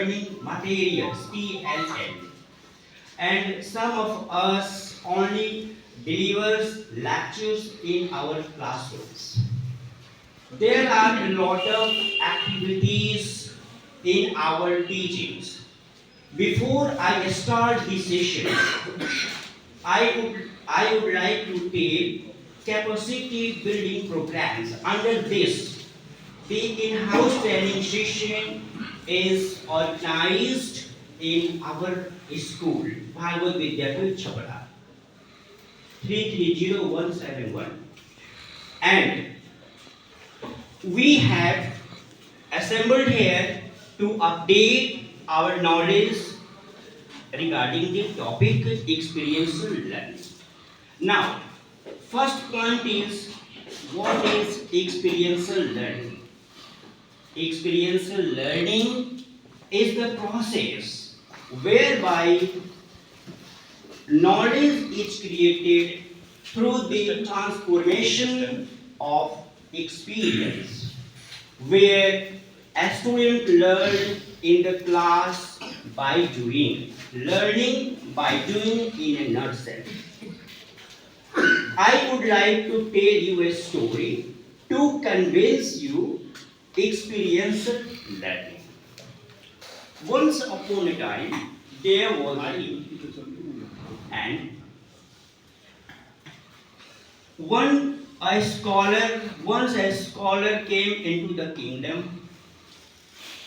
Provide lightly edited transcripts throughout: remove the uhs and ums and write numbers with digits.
learning materials, TLM. And some of us only delivers lectures in our classrooms. There are a lot of activities in our teachings. Before I start this session, I would like to take capacity building programs. Under this, the in-house training session is organized in our school, Bhagavad Vidyapeeth Chapra, 330171. And we have assembled here to update our knowledge regarding the topic experiential learning. Now, first point is, what is experiential learning? Experiential learning is the process whereby knowledge is created through the transformation of experience, where a student learn in the class by doing, learning by doing in a nutshell. I would like to tell you a story to convince you experiential learning. Once upon a time, there was a king, and once a scholar came into the kingdom,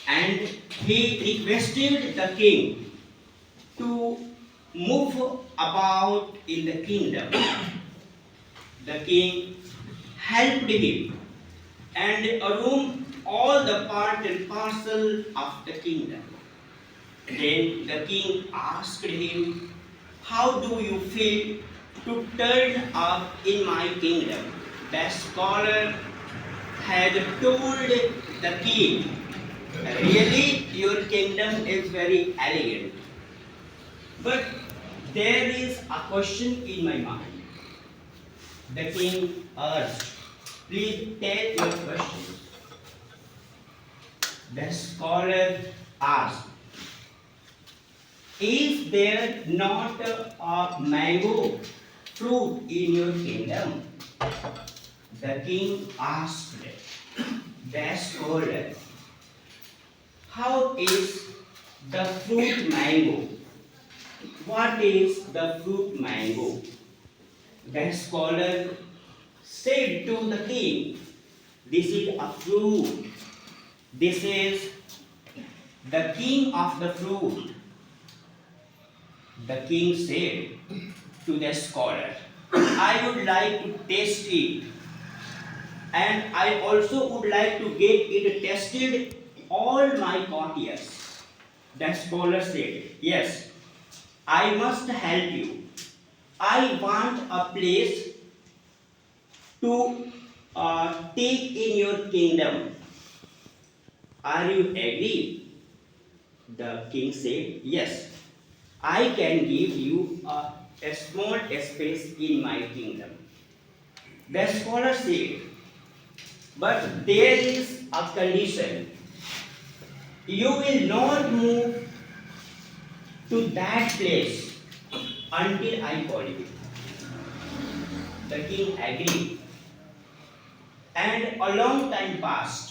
and he requested the king to move about in the kingdom. The king helped him and roamed all the part and parcel of the kingdom. Then the king asked him, "How do you feel to turn up in my kingdom?" The scholar had told the king, "Really, your kingdom is very elegant. But there is a question in my mind." The king asked, "Please tell your question." The scholar asked, "Is there not a mango fruit in your kingdom?" The king asked the scholar, "How is the fruit mango? What is the fruit mango?" The scholar said to the king, "This is a fruit. This is the king of the fruit." The king said to the scholar, "I would like to taste it, and I also would like to get it tested all my courtiers." The scholar said, "Yes, I must help you. I want a place to take in your kingdom. Are you agree?" The king said, "Yes, I can give you a small space in my kingdom." The scholar said, "But there is a condition. You will not move to that place until I call you." The king agreed, and a long time passed.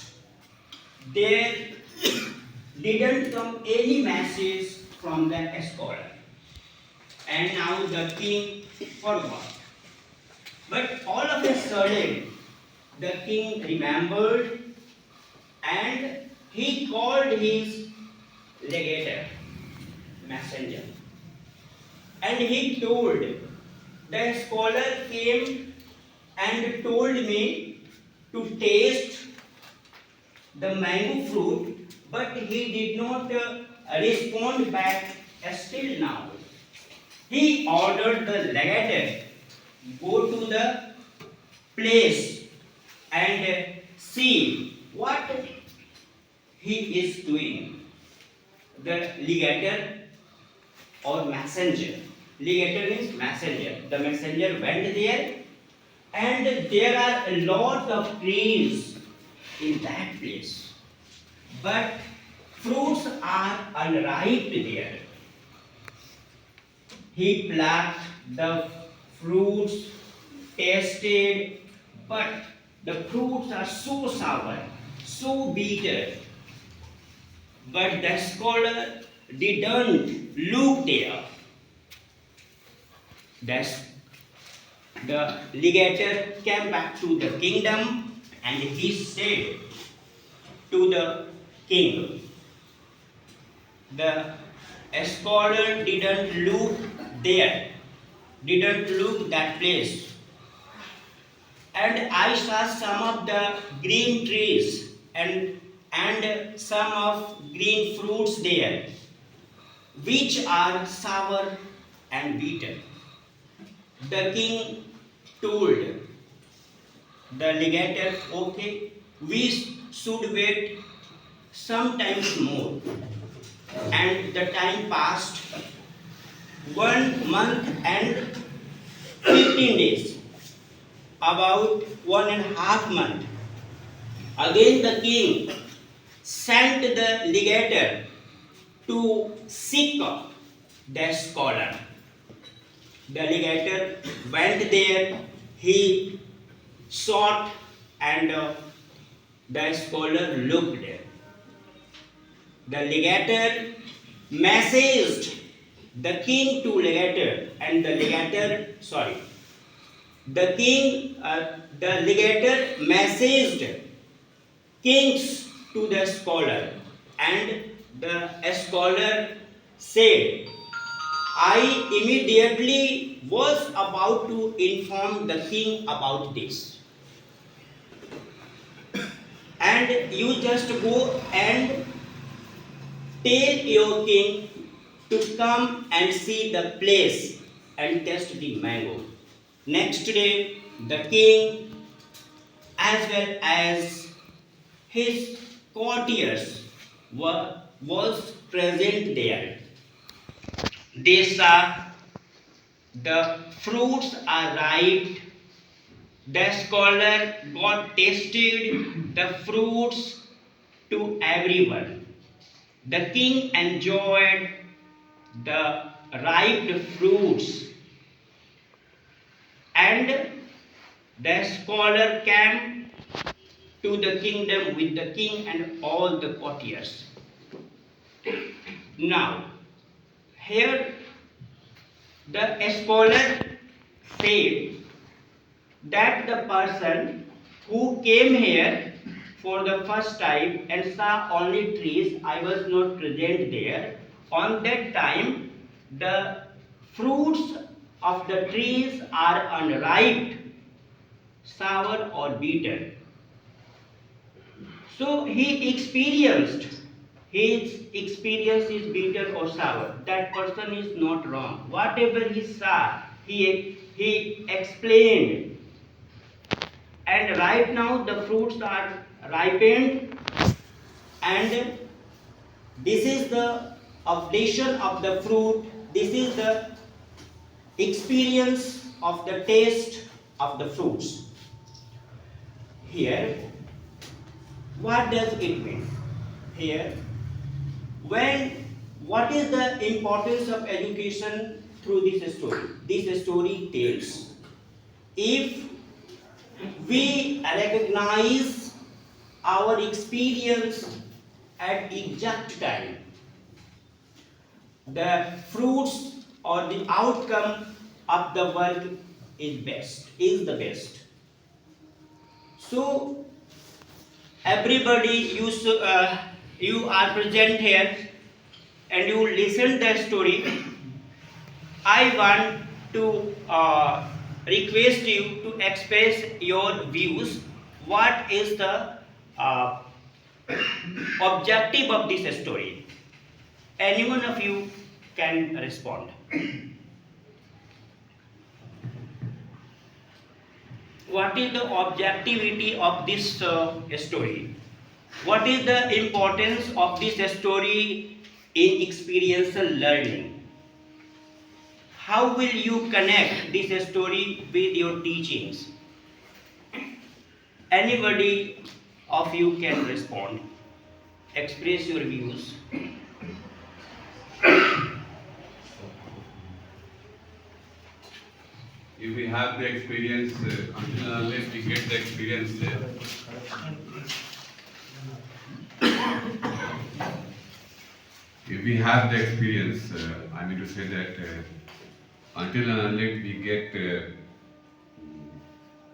There didn't come any message from the scholar, and now the king forgot. But all of a sudden, the king remembered, and he called his legator, messenger, and he told, "The scholar came and told me to taste the mango fruit, but he did not respond back still now. He ordered the legator go to the place and see what he is doing." The legator or messenger, legator means messenger. The messenger went there, and there are a lot of trees in that place. But fruits are unripe there. He plucked the fruits, tasted, but the fruits are so sour, so bitter. But the scholar didn't look there. That's the legator came back to the kingdom and he said to the king, the scholar didn't look there, didn't look that place. And I saw some of the green trees and some of green fruits there, which are sour and bitter. The king told the legator, okay, we should wait some time more. And the time passed 1 month and 15 days, about 1.5 months. Again the king sent the legator to seek the scholar. The legator went there, he sought, and the scholar looked there. The legator messaged the king to legator, and the legator messaged kings to the scholar, and the scholar said, I immediately was about to inform the king about this. And you just go and tell your king to come and see the place and test the mango. Next day, the king as well as his courtiers was present there. They saw the fruits are ripe. The scholar got tasted the fruits to everyone. The king enjoyed the ripe fruits, and the scholar came to the kingdom with the king and all the courtiers. Now, here the scholar said that the person who came here for the first time and saw only trees, I was not present there. On that time, the fruits of the trees are unripe, sour or bitter. So he experienced, his experience is bitter or sour. That person is not wrong. Whatever he saw, he explained. And right now the fruits are ripened, and this is the obligation of the fruit. This is the experience of the taste of the fruits. Here, what does it mean? Here, what is the importance of education through this story? This story tells, if we recognize our experience at exact time, the fruits or the outcome of the work is the best. So everybody, you are present here and you listen the story. I want to request you to express your views. What is the objective of this story? Any one of you can respond. What is the objectivity of this story? What is the importance of this story in experiential learning? How will you connect this story with your teachings? Anybody of you can respond. express your views. If we have the experience, until and unless we get the experience, if we have the experience, I mean to say that until and unless we get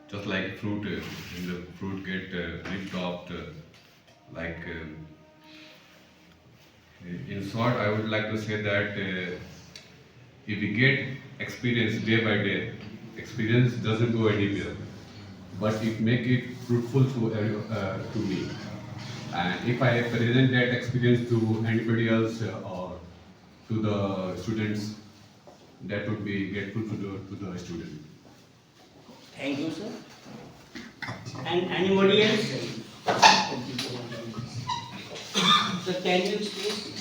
just like fruit, when the fruit get ripped off, like in short, I would like to say that if we get experience day by day, experience doesn't go anywhere, but it make it fruitful to me. And if I present that experience to anybody else or to the students, that would be grateful to the student. Thank you, sir. And anybody else? So can you explain?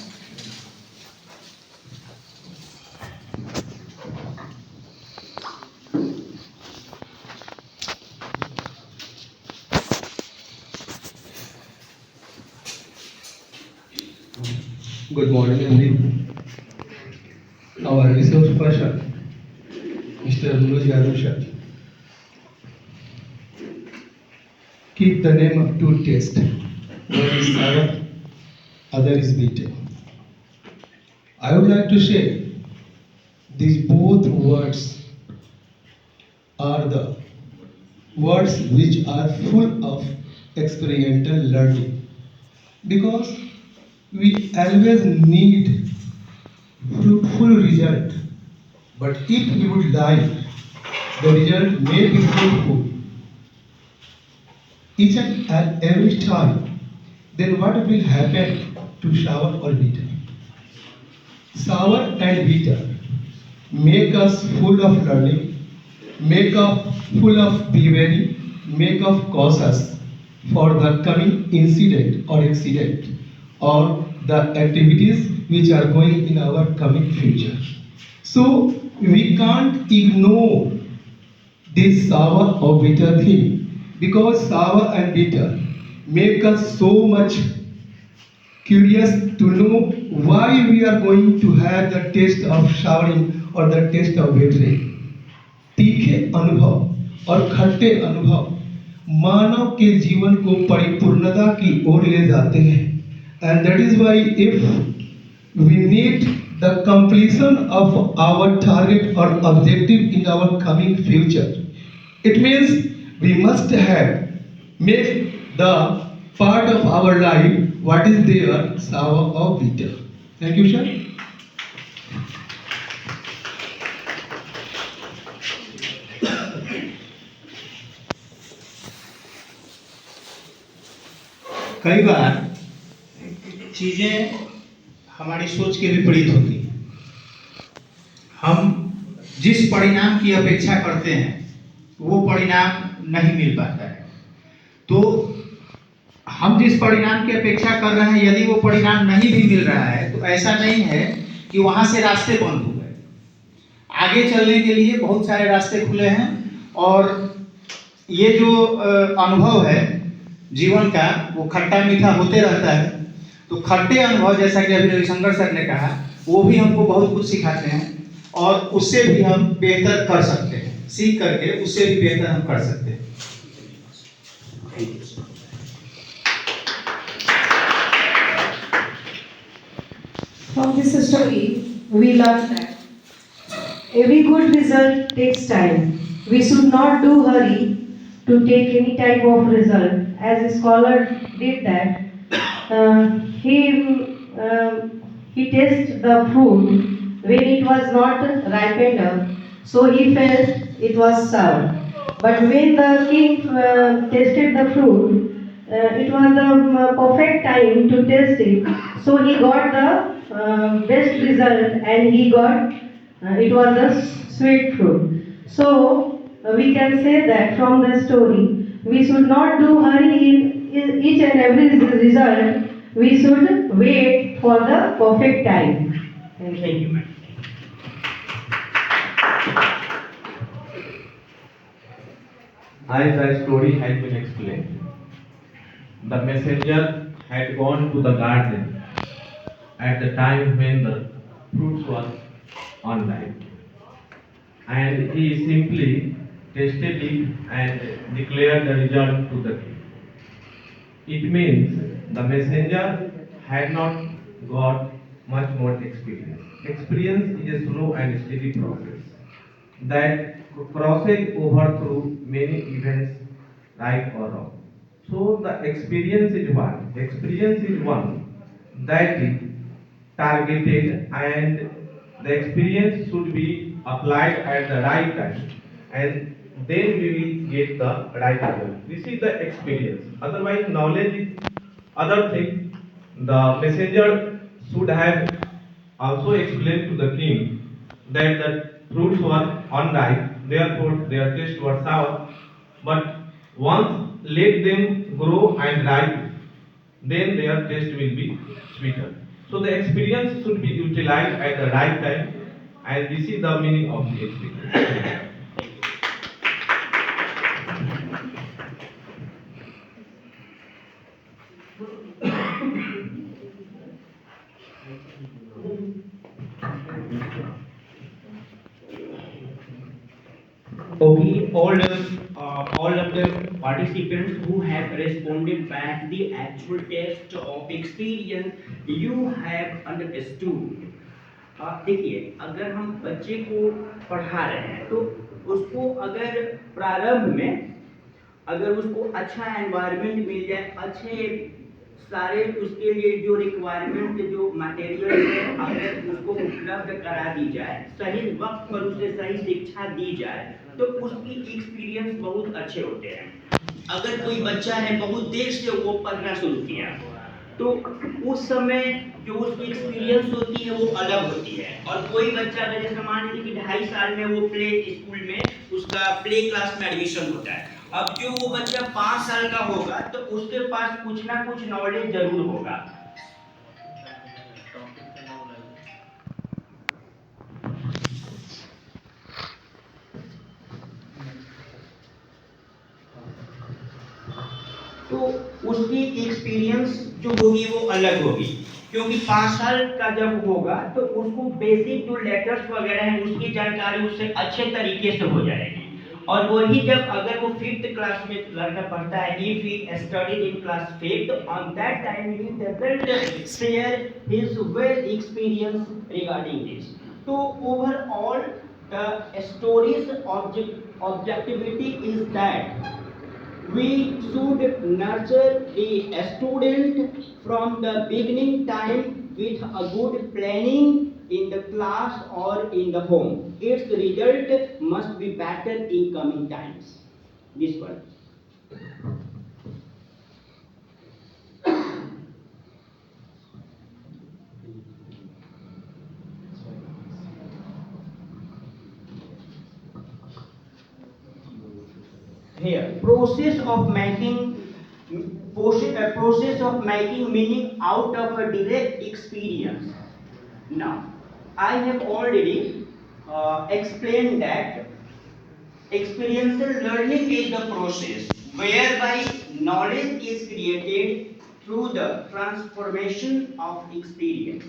Good morning, everyone. Our resource person, Mr. Manoj Yadav sir, keep the name of two tests. One is sour, other is bitter. I would like to say these both words are the words which are full of experiential learning, because we always need fruitful result, but if we would like the result may be fruitful each and every time, then what will happen to sour or bitter? Sour and bitter make us full of learning, make us full of bravery, make us cautious for the coming incident or accident or the activities which are going in our coming future. So we can't ignore this sour or bitter thing, because sour and bitter make us so much curious to know why we are going to have the taste of souring or the taste of bittering. तीखे अनुभव और खट्टे अनुभव मानव के जीवन को परिपूर्णता की ओर ले जाते हैं, and that is why if we need the completion of our target or objective in our coming future, it means we must have make the part of our life what is there sour or bitter. Thank you, sir. कई बार चीज़ें हमारी सोच के विपरीत होती हैं। हम जिस परिणाम की अपेक्षा करते हैं वो परिणाम नहीं मिल पाता है। तो हम जिस परिणाम की अपेक्षा कर रहे हैं, यदि वो परिणाम नहीं भी मिल रहा है तो ऐसा नहीं है कि वहाँ से रास्ते बंद हो गए। आगे चलने के लिए बहुत सारे रास्ते खुले हैं, और ये जो अनुभव है जीवन का, वो खट्टा मीठा होते रहता है। तो खट्टे अनुभव, जैसा कि अभी रविशंकर सर ने कहा, वो भी हमको बहुत कुछ सिखाते हैं, और उससे भी हम बेहतर कर सकते हैं। सीख करके उससे भी बेहतर हम कर सकते हैं। From this story, we learn that every good result takes time. We should not do hurry to take any type of result. As a scholar did that, he tasted the fruit when it was not ripened up, so he felt it was sour. But when the king tasted the fruit, it was the perfect time to taste it, so he got the best result, and he got it was the sweet fruit. So we can say that from the story, we should not do hurry in each and every result. We should wait for the perfect time. Thank you, ma'am. As the story has been explained, the messenger had gone to the garden at the time when the fruits were unripe, and he simply tasted it and declared the result to the king. It means the messenger had not got much more experience. Experience is a slow and steady process that crosses over through many events, right or wrong. So the experience is one. Experience is one that is targeted, and the experience should be applied at the right time, and then we will get the right result. This is the experience. Otherwise, knowledge is other thing. The messenger should have also explained to the king that the fruits were unripe, therefore their taste was sour. But once let them grow and ripe, then their taste will be sweeter. So the experience should be utilized at the right time, and this is the meaning of the experience. Okay, all of the participants who have responded back the actual test of experience, you have understood. देखिए, अगर हम बच्चे को पढ़ा रहे हैं तो उसको अगर प्रारंभ में अगर उसको अच्छा एनवायरनमेंट मिल जाए, अच्छे सारे उसके लिए जो रिक्वायरमेंट जो मटेरियल है अगर उसको उपलब्ध करा दी जाए, सही वक्त पर उसे सही शिक्षा दी जाए, तो उसकी एक्सपीरियंस बहुत अच्छे होते हैं। अगर कोई बच्चा है बहुत देर से वो पढ़ना शुरू किया, तो उस समय जो उसकी एक्सपीरियंस होती है वो अलग होती है। और कोई बच्चा अगर जैसे मान लीजिए कि 2.5 साल में वो प्ले स्कूल में उसका प्ले क्लास में एडमिशन होता है, अब जो वो बच्चा 5 साल का होगा तो उसके पास कुछ ना कुछ नॉलेज जरूर होगा। तो उसकी एक्सपीरियंस जो होगी वो अलग होगी, क्योंकि 5 साल का जब होगा तो उसको बेसिक जो लेटर्स वगैरह हैं उसकी जानकारी उससे अच्छे तरीके से हो जाएगी। और वही जब अगर वो 5th क्लास में लड़का पढ़ता है, if he studied in class 5th, on that time he doesn't share his well experience regarding this. So overall the story's objectivity is that we should nurture the student from the beginning time with a good planning in the class or in the home. Its result must be better in coming times. This one. Here, process of making meaning out of a direct experience. Now, I have already explained that experiential learning is the process whereby knowledge is created through the transformation of experience.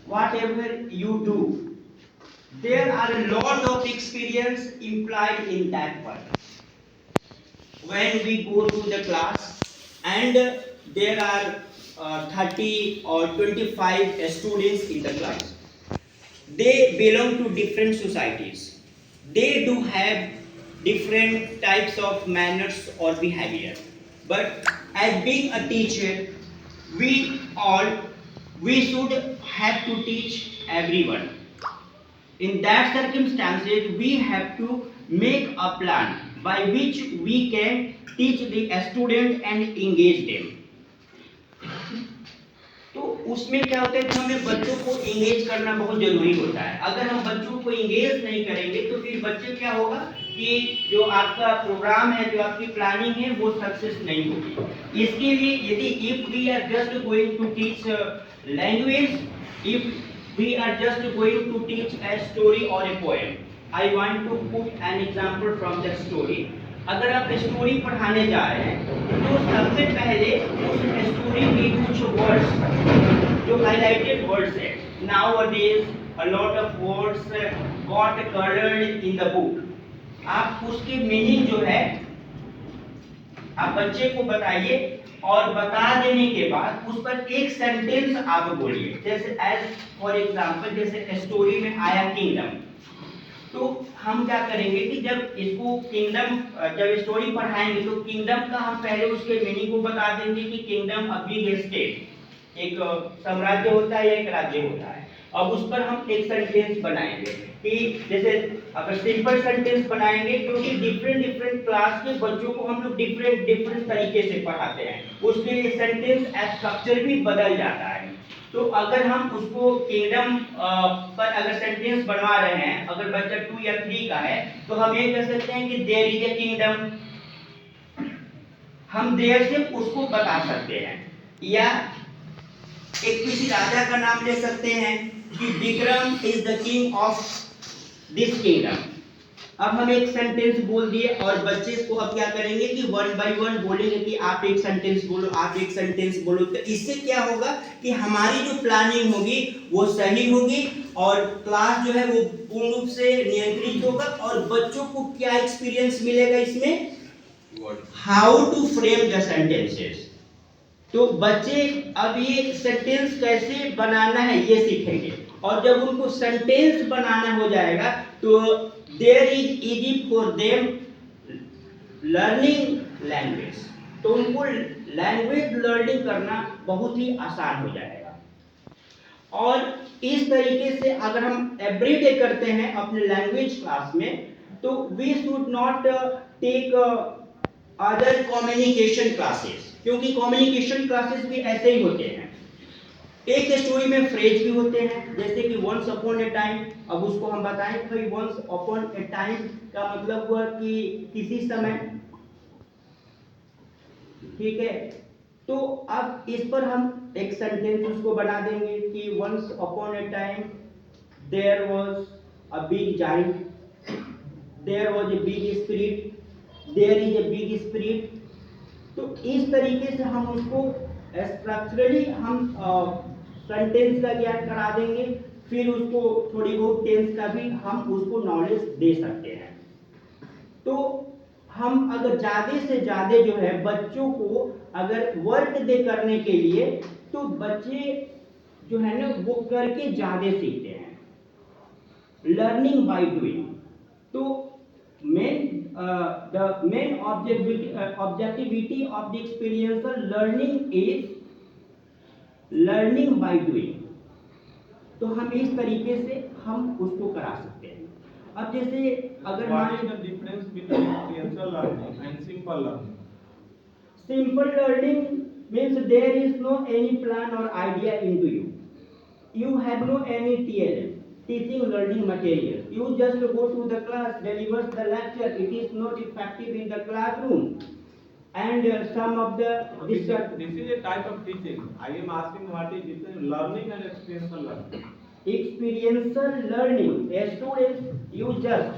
Whatever you do, there are a lot of experience implied in that one. When we go to the class and there are 30 or 25 students in the class, they belong to different societies. They do have different types of manners or behavior. But as being a teacher, we should have to teach everyone. In that circumstances, we have to make a plan by which we can teach the student and engage them. तो उसमें क्या होता है कि हमें बच्चों को engage करना बहुत जरूरी होता है। अगर हम बच्चों को एंगेज नहीं करेंगे तो फिर बच्चे क्या होगा कि जो आपका प्रोग्राम है, जो आपकी प्लानिंग है, वो सक्सेस नहीं होगी। इसके लिए यदि if we are just going to teach language, if we are just going to teach a story or a poem, I want to put an example from that story. अगर आप story पढ़ाने जा रहे हैं तो सबसे पहले उस स्टोरी के कुछ वर्ड्स जो हाइलाइटेड वर्ड्स है, nowadays a lot of words got colored in the book, आप उसकी मीनिंग जो है आप बच्चे को बताइए और बता देने के बाद उस पर एक सेंटेंस आप बोलिए। जैसे एज फॉर एग्जांपल, जैसे स्टोरी में आया किंगडम, तो हम क्या करेंगे कि जब इसको किंगडम जब स्टोरी पढ़ाएंगे तो किंगडम का हम पहले उसके मीनिंग को बता देंगे कि किंगडम अ बिग स्टेट, एक साम्राज्य होता है या एक राज्य होता है। अब उस पर हम एक सेंटेंस बनाएंगे कि जैसे अगर सिंपल सेंटेंस बनाएंगे, क्योंकि डिफरेंट क्लास के बच्चों को हम लोग डिफरेंट तरीके से पढ़ाते हैं, उसके लिए सेंटेंस स्ट्रक्चर भी बदल जाता है। तो अगर हम उसको किंगडम पर अगर सेंटेंस बनवा रहे हैं, अगर बच्चा 2 या 3 का है, तो हम ये कह सकते हैं कि देयर इज ए किंगडम, हम देयर से उसको बता सकते हैं। या एक किसी राजा का नाम ले सकते हैं कि Vikram is the king of this kingdom. अब हम एक सेंटेंस बोल दिए और बच्चे को अब क्या करेंगे कि 1 बाय 1 बोलेंगे कि आप एक सेंटेंस बोलो, आप एक सेंटेंस बोलो। तो इससे क्या होगा कि हमारी जो प्लानिंग होगी वो सही होगी और क्लास जो है वो पूर्ण रूप से नियंत्रित होगा और बच्चों को क्या एक्सपीरियंस मिलेगा इसमें, how to frame the sentences. तो बच्चे अब ये सेंटेंस कैसे बनाना है ये सीखेंगे और जब उनको सेंटेंस बनाना हो जाएगा तो there is easy for them learning language, तो उनको लैंग्वेज लर्निंग करना बहुत ही आसान हो जाएगा। और इस तरीके से अगर हम एवरीडे करते हैं अपने लैंग्वेज क्लास में, तो we should not take other communication classes, क्योंकि कम्युनिकेशन क्लासेस भी ऐसे ही होते हैं। एक स्टोरी में फ्रेज भी होते हैं, जैसे कि वंस अपॉन ए टाइम। अब उसको हम बताएं भाई वंस अपॉन ए टाइम का मतलब हुआ कि किसी समय, ठीक है। तो अब इस पर हम एक सेंटेंस उसको बना देंगे कि once upon a time there was a big giant, there was a big spirit, there is a big spirit. तो इस तरीके से हम उसको स्ट्रक्चरली हम सेंटेंस का ज्ञान करा देंगे, फिर उसको थोड़ी बहुत टेंस का भी हम उसको नॉलेज दे सकते हैं। तो हम अगर ज़्यादा से ज़्यादा जो है बच्चों को अगर वर्क दे करने के लिए, तो बच्चे जो है ना वो करके ज़्यादा सीखते हैं, लर्निंग बाय डूइंग। तो the main objectivity of the experiential learning is learning by doing। तो हम इस तरीके से हम उसको करा सकते हैं। अब जैसे अगर What is the difference between experiential learning and simple learning? simple learning means there is no any plan or idea into you, you have no any TLM, teaching learning material, you just go to the class, delivers the lecture, it is not effective in the classroom, and some of the This is a type of teaching. I am asking what is difference learning and experiential learning. experiential learning, a student you just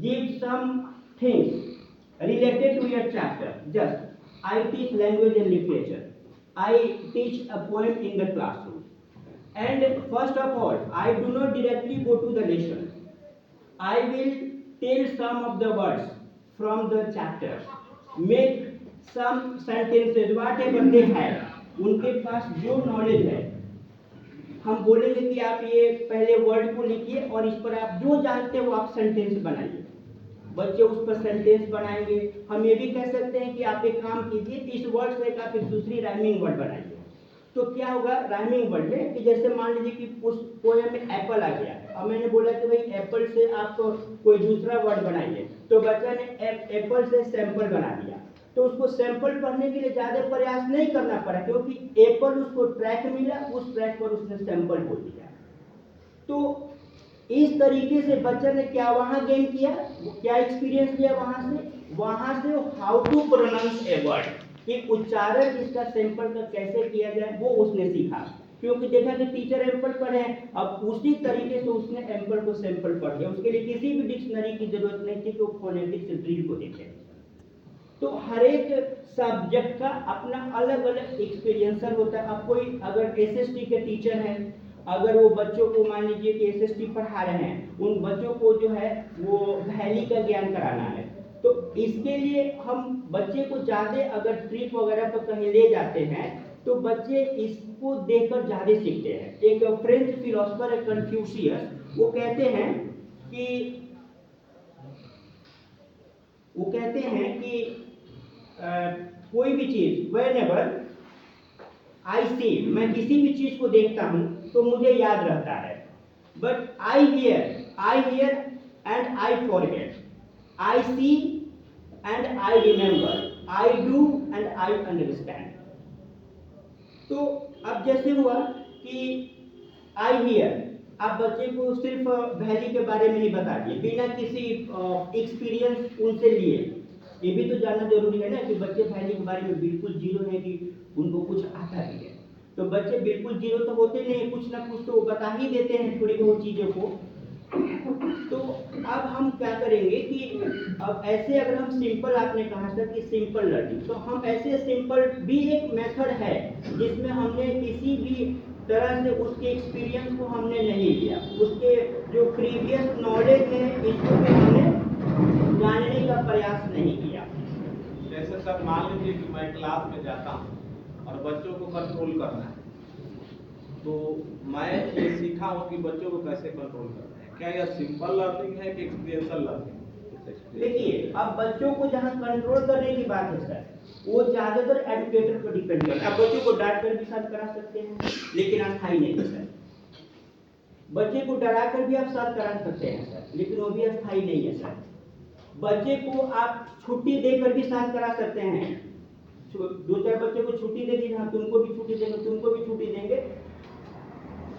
give some things related to your chapter. Just I teach language and literature, I teach a poem in the classroom, and first of all I do not directly go to the lesson, I will tell some of the words from the chapter, make some sentences whatever they have, उनके पास जो knowledge है हम बोलेंगे कि आप ये पहले word को लिखिए और इस पर आप जो जानते हो आप सेंटेंस बनाइए। बच्चे उस पर सेंटेंस बनाएंगे। हम ये भी कह सकते हैं कि आप एक काम कीजिए, इस वर्ड से आप एक दूसरी राइमिंग वर्ड बनाइए। तो क्या होगा राइमिंग वर्ड में कि जैसे मान लीजिए कि उस पोएम में एप्पल आ गया, अब मैंने बोला कि भाई एप्पल से आप कोई दूसरा वर्ड बनाइए, तो बच्चा ने एप्पल से सैंपल बना दिया। तो उसको सैंपल पढ़ने के लिए ज़्यादा प्रयास नहीं करना पड़ा, क्योंकि एप्पल उसको ट्रैक मिला, उस ट्रैक पर उसने सैंपल बोल दिया। तो इस तरीके से बच्चे ने क्या वहाँ गेन किया, क्या एक्सपीरियंस लिया वहाँ से how to pronounce a word, कि उच्चारण इसका सैंपल का कैसे किया जाए वो उसने सीखा। क्योंकि देखा कि टीचर एम्पल पढ़े, अब उसी तरीके से उसने एम्पल को सैंपल पढ़ लिया। उसके लिए किसी भी डिक्शनरी की जरूरत नहीं थी कि वो फोनेटिक्स ड्रिल को देखे। तो हर एक सब्जेक्ट का अपना अलग अलग एक्सपीरियंसर होता है। अब कोई अगर एसएसटी के टीचर हैं, अगर वो बच्चों को मान लीजिए कि एसएसटी पढ़ा रहे हैं, उन बच्चों को जो है वो वैली का ज्ञान कराना है, तो इसके लिए हम बच्चे को ज़्यादा अगर ट्रिप वगैरह पर कहीं ले जाते हैं तो बच्चे इसको देखकर ज़्यादा सीखते हैं। एक फ्रेंच फिलोसफर है कन्फ्यूशियस, वो कहते हैं कि कोई भी चीज़ व्हेनेवर आई सी, मैं किसी भी चीज़ को देखता हूँ तो मुझे याद रहता है, but I hear and I forget, I see and I remember, I do and I understand. तो अब जैसे हुआ कि आई हियर, आप बच्चे को सिर्फ वैली के बारे में ही बता दिए बिना किसी एक्सपीरियंस उनसे लिए। ये भी तो जानना जरूरी है ना कि बच्चे वैली के बारे में बिल्कुल जीरो है कि उनको कुछ आता भी है। तो बच्चे बिल्कुल जीरो तो होते नहीं, कुछ ना कुछ तो बता ही देते हैं थोड़ी बहुत चीज़ों को। तो अब हम क्या करेंगे कि अब ऐसे अगर हम सिंपल, आपने कहा था कि सिंपल लर्निंग, तो हम ऐसे सिंपल भी एक मेथड है जिसमें हमने किसी भी तरह से उसके एक्सपीरियंस को हमने नहीं लिया, उसके जो प्रीवियस नॉलेज है इसको भी हमने जानने का प्रयास नहीं किया। जैसे सर मान लीजिए कि मैं क्लास में जाता हूँ और बच्चों को कंट्रोल करना है, तो मैं ये सीखा हूँ कि बच्चों को कैसे कंट्रोल करना है। क्या यह सिंपल लर्निंग है कि एक्सपीरियंशियल लर्निंग? देखिए, अब बच्चों को जहाँ कंट्रोल करने की बात है सर, वो ज़्यादातर एजुकेटर पर डिपेंड करता है। अब बच्चों को डांट कर भी साथ करा सकते हैं, लेकिन अस्थायी नहीं है सर। बच्चे को डरा कर भी आप साथ करा सकते हैं सर, लेकिन वो भी अस्थायी नहीं है सर। बच्चे को आप छुट्टी देकर भी साथ करा सकते हैं। दो चार बच्चे को छुट्टी दे दी, हाँ तुमको भी छुट्टी देंगे, तुमको भी छुट्टी देंगे।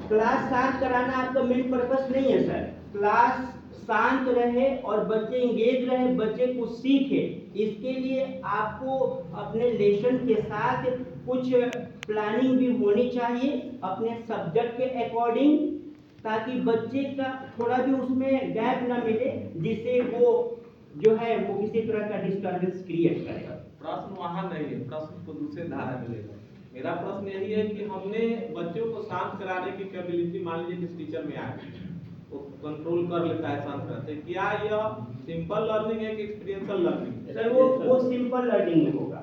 क्लास शांत कराना आपका मेन पर्पस नहीं है सर। क्लास शांत रहे और बच्चे इंगेज रहे, बच्चे को सीखे, इसके लिए आपको अपने लेसन के साथ कुछ प्लानिंग भी होनी चाहिए अपने सब्जेक्ट के अकॉर्डिंग, ताकि बच्चे का थोड़ा भी उसमें गैप ना मिले जिससे वो जो है वो किसी तरह का डिस्टर्बेंस क्रिएट करेगा। प्रश्न वहाँ नहीं है, प्रश्न को दूसरे धारा में लेगा। मेरा प्रश्न यही है कि हमने बच्चों को शांत कराने की कैपेबिलिटी मान लीजिए किस टीचर में आ गई, वो कंट्रोल कर लेता है शांत कराते, क्या यह सिंपल लर्निंग है कि एक्सपीरियंशियल लर्निंग? सर वो सिंपल लर्निंग में होगा,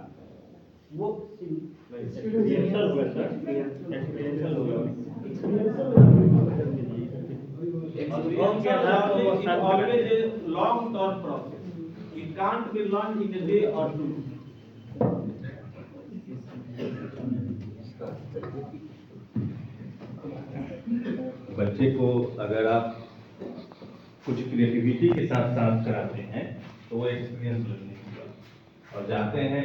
वो एक्सपीरियंशियल होगा सर, एक्सपीरियंशियल होगा। Experiential learning is always a long-term process. It can't be learned in a day or two. बच्चे को अगर आप कुछ क्रिएटिविटी के साथ साथ कराते हैं तो वो एक्सपीरियंस लर्निंग होगा, और जाते हैं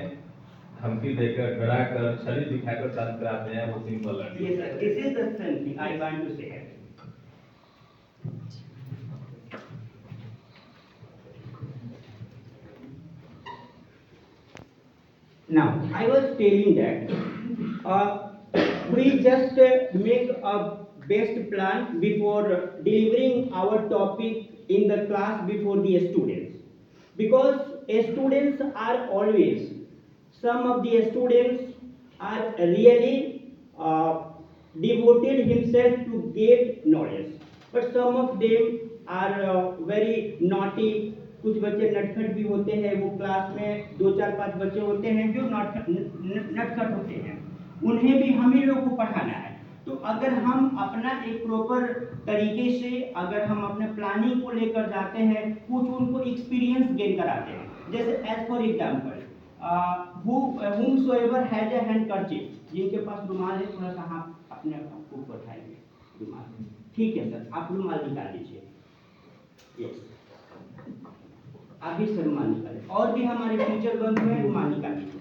धमकी देकर, डरा कर, शरीर दिखाकर साथ कराते हैं, वो simple learning. Yes, sir. This is the thing I want to say. Now, I was telling that we just make a best plan before delivering our topic in the class before the students, because students are always, some of the students are really devoted himself to get knowledge, but some of them are very naughty. कुछ बच्चे नटखट भी होते हैं, वो class में 2 4 5 बच्चे होते हैं जो नटखट होते हैं, उन्हें भी हम ही लोग को पढ़ाना है। तो अगर हम अपना एक प्रॉपर तरीके से अगर हम अपने प्लानिंग को लेकर जाते हैं, कुछ उनको एक्सपीरियंस गेन कराते हैं, जैसे as for example whomsoever has a handkerchief, जिनके पास रुमाल है, थोड़ा सा हाथ अपने आपको उठाएंगे रुमाल, ठीक है सर, आप रुमाल निकाल लीजिए। यस, अभी से रुमाल निकाले, और भी हमारे टीचर बंधु हैं, रुमाल निकाल लीजिए।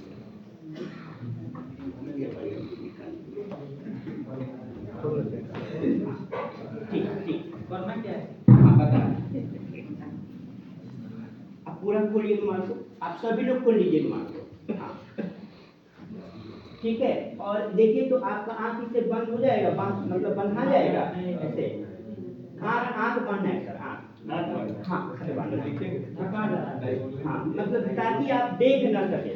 ठीक, करना क्या है? हाँ, बता। आप पूरा खोलिए रुमाल को, आप सभी लोग खोल लीजिए रुमाल को। हाँ, ठीक है, और देखिए तो आपका आंख इससे बंद हो जाएगा, मतलब बंधा जाएगा ऐसे। आंख बंद है सर, आंख, हाँ, बांधना है। हाँ, मतलब ताकि आप देख ना सके।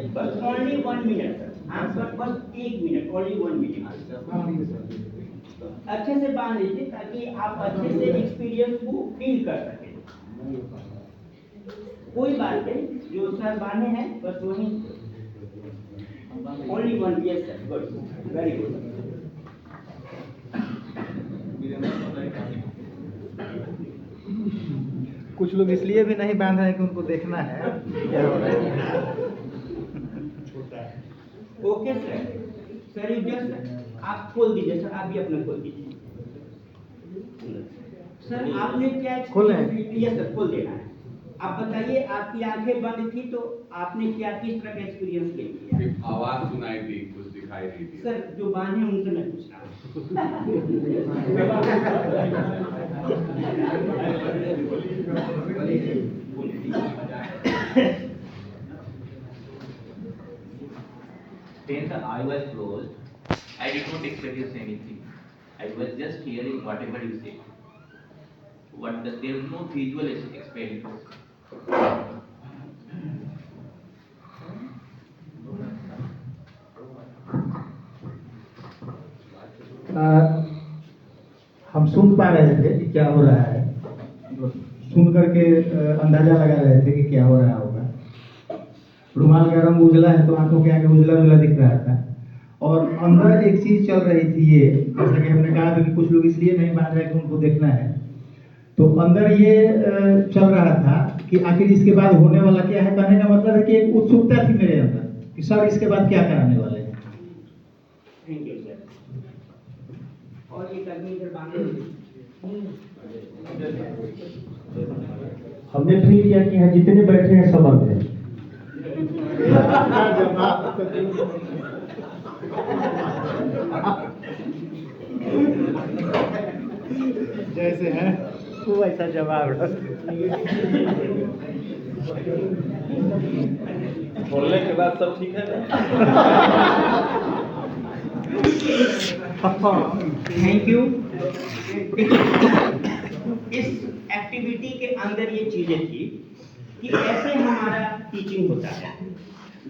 बस ओनली 1 मिनट सर, आप बस 1 मिनट, ओनली 1 मिनट अच्छे से बांध लीजिए ताकि आप अच्छे से एक्सपीरियंस को फील कर सकें। कोई बात नहीं, जो सर बांधे हैं बस वही, only 1, yes sir, good, very good. कुछ लोग इसलिए भी नहीं बांध रहे हैं कि उनको देखना है क्या हो रहा है। Okay sir, sir you just आप खोल दीजिए सर, आप भी अपना खोल दीजिए। सर आपने क्या खोले? यस सर, खोल देना है। आप बताइए, आपकी आंखें बंद थी तो आपने क्या किस तरह का एक्सपीरियंस किया? सिर्फ आवाज सुनाई दी, कुछ दिखाई नहीं दिया। सर जो बांधे उनसे मैं पूछ रहा When the eye was closed, I did not experience anything. I was just hearing whatever you said. There was no visual experience. हम सुन पा रहे थे कि क्या हो रहा है, सुन करके अंदाजा लगा रहे थे कि क्या हो रहा होगा। रुमाल का रंग उजला है तो आंखों के आगे उजला उजला दिख रहा था, और अंदर एक चीज चल रही थी। ये जैसा कि हमने कहा था कि कुछ लोग इसलिए नहीं बांध रहे कि उनको देखना है, तो अंदर ये चल रहा था कि आखिर इसके बाद होने वाला क्या है। कहने का मतलब है कि एक उत्सुकता थी मेरे अंदर कि सर इसके बाद क्या कराने वाले हैं। Thank you sir. और एक आदमी इधर बांधे हमने फील किया कि यहाँ जितने बैठे हैं सब अंधे हैं। जैसे है वो ऐसा जवाब बोलने के बाद सब ठीक है ना? Thank you. इस एक्टिविटी के अंदर ये चीजें थी कि कैसे हमारा टीचिंग होता है।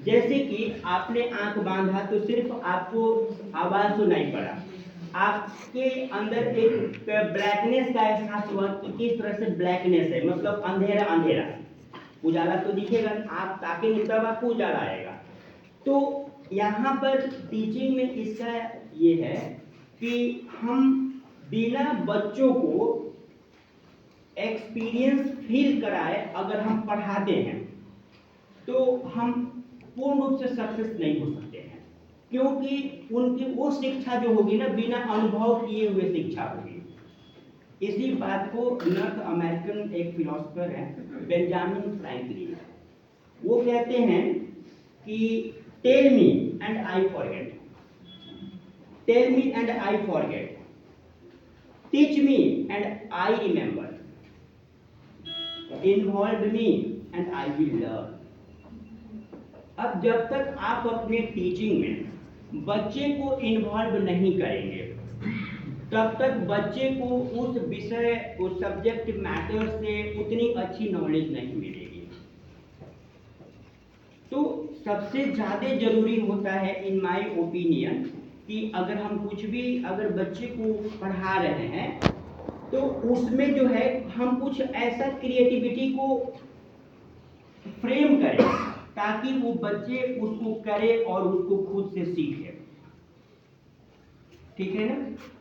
जैसे कि आपने आंख बांधा तो सिर्फ आपको आवाज सुनाई पड़ा, आपके अंदर एक ब्लैकनेस का एहसास हुआ कि किस तरह से ब्लैकनेस है, मतलब अंधेरा अंधेरा, उजाला तो दिखेगा, आप ताकेंगे तब आपको उजाला आएगा। तो यहाँ पर टीचिंग में इसका ये है कि हम बिना बच्चों को एक्सपीरियंस फील कराए अगर हम पढ़ाते हैं तो हम पूर्ण रूप से सक्सेस नहीं हो सकते हैं, क्योंकि उनकी वो शिक्षा जो होगी ना बिना अनुभव किए हुए शिक्षा होगी। इसी बात को नॉर्थ अमेरिकन एक फिलोसोफर है बेंजामिन फ्रैंकलिन, वो कहते हैं कि tell me and I forget, tell me and I forget, teach me and I remember, involve me and I will learn. अब जब तक आप अपने टीचिंग में बच्चे को इन्वॉल्व नहीं करेंगे तब तक बच्चे को उस विषय उस सब्जेक्ट मैटर से उतनी अच्छी नॉलेज नहीं मिलेगी। तो सबसे ज़्यादा जरूरी होता है इन माय ओपिनियन कि अगर हम कुछ भी अगर बच्चे को पढ़ा रहे हैं तो उसमें जो है हम कुछ ऐसा क्रिएटिविटी को फ्रेम करें ताकि वो बच्चे उसको करे और उसको खुद से सीखे। ठीक है ना?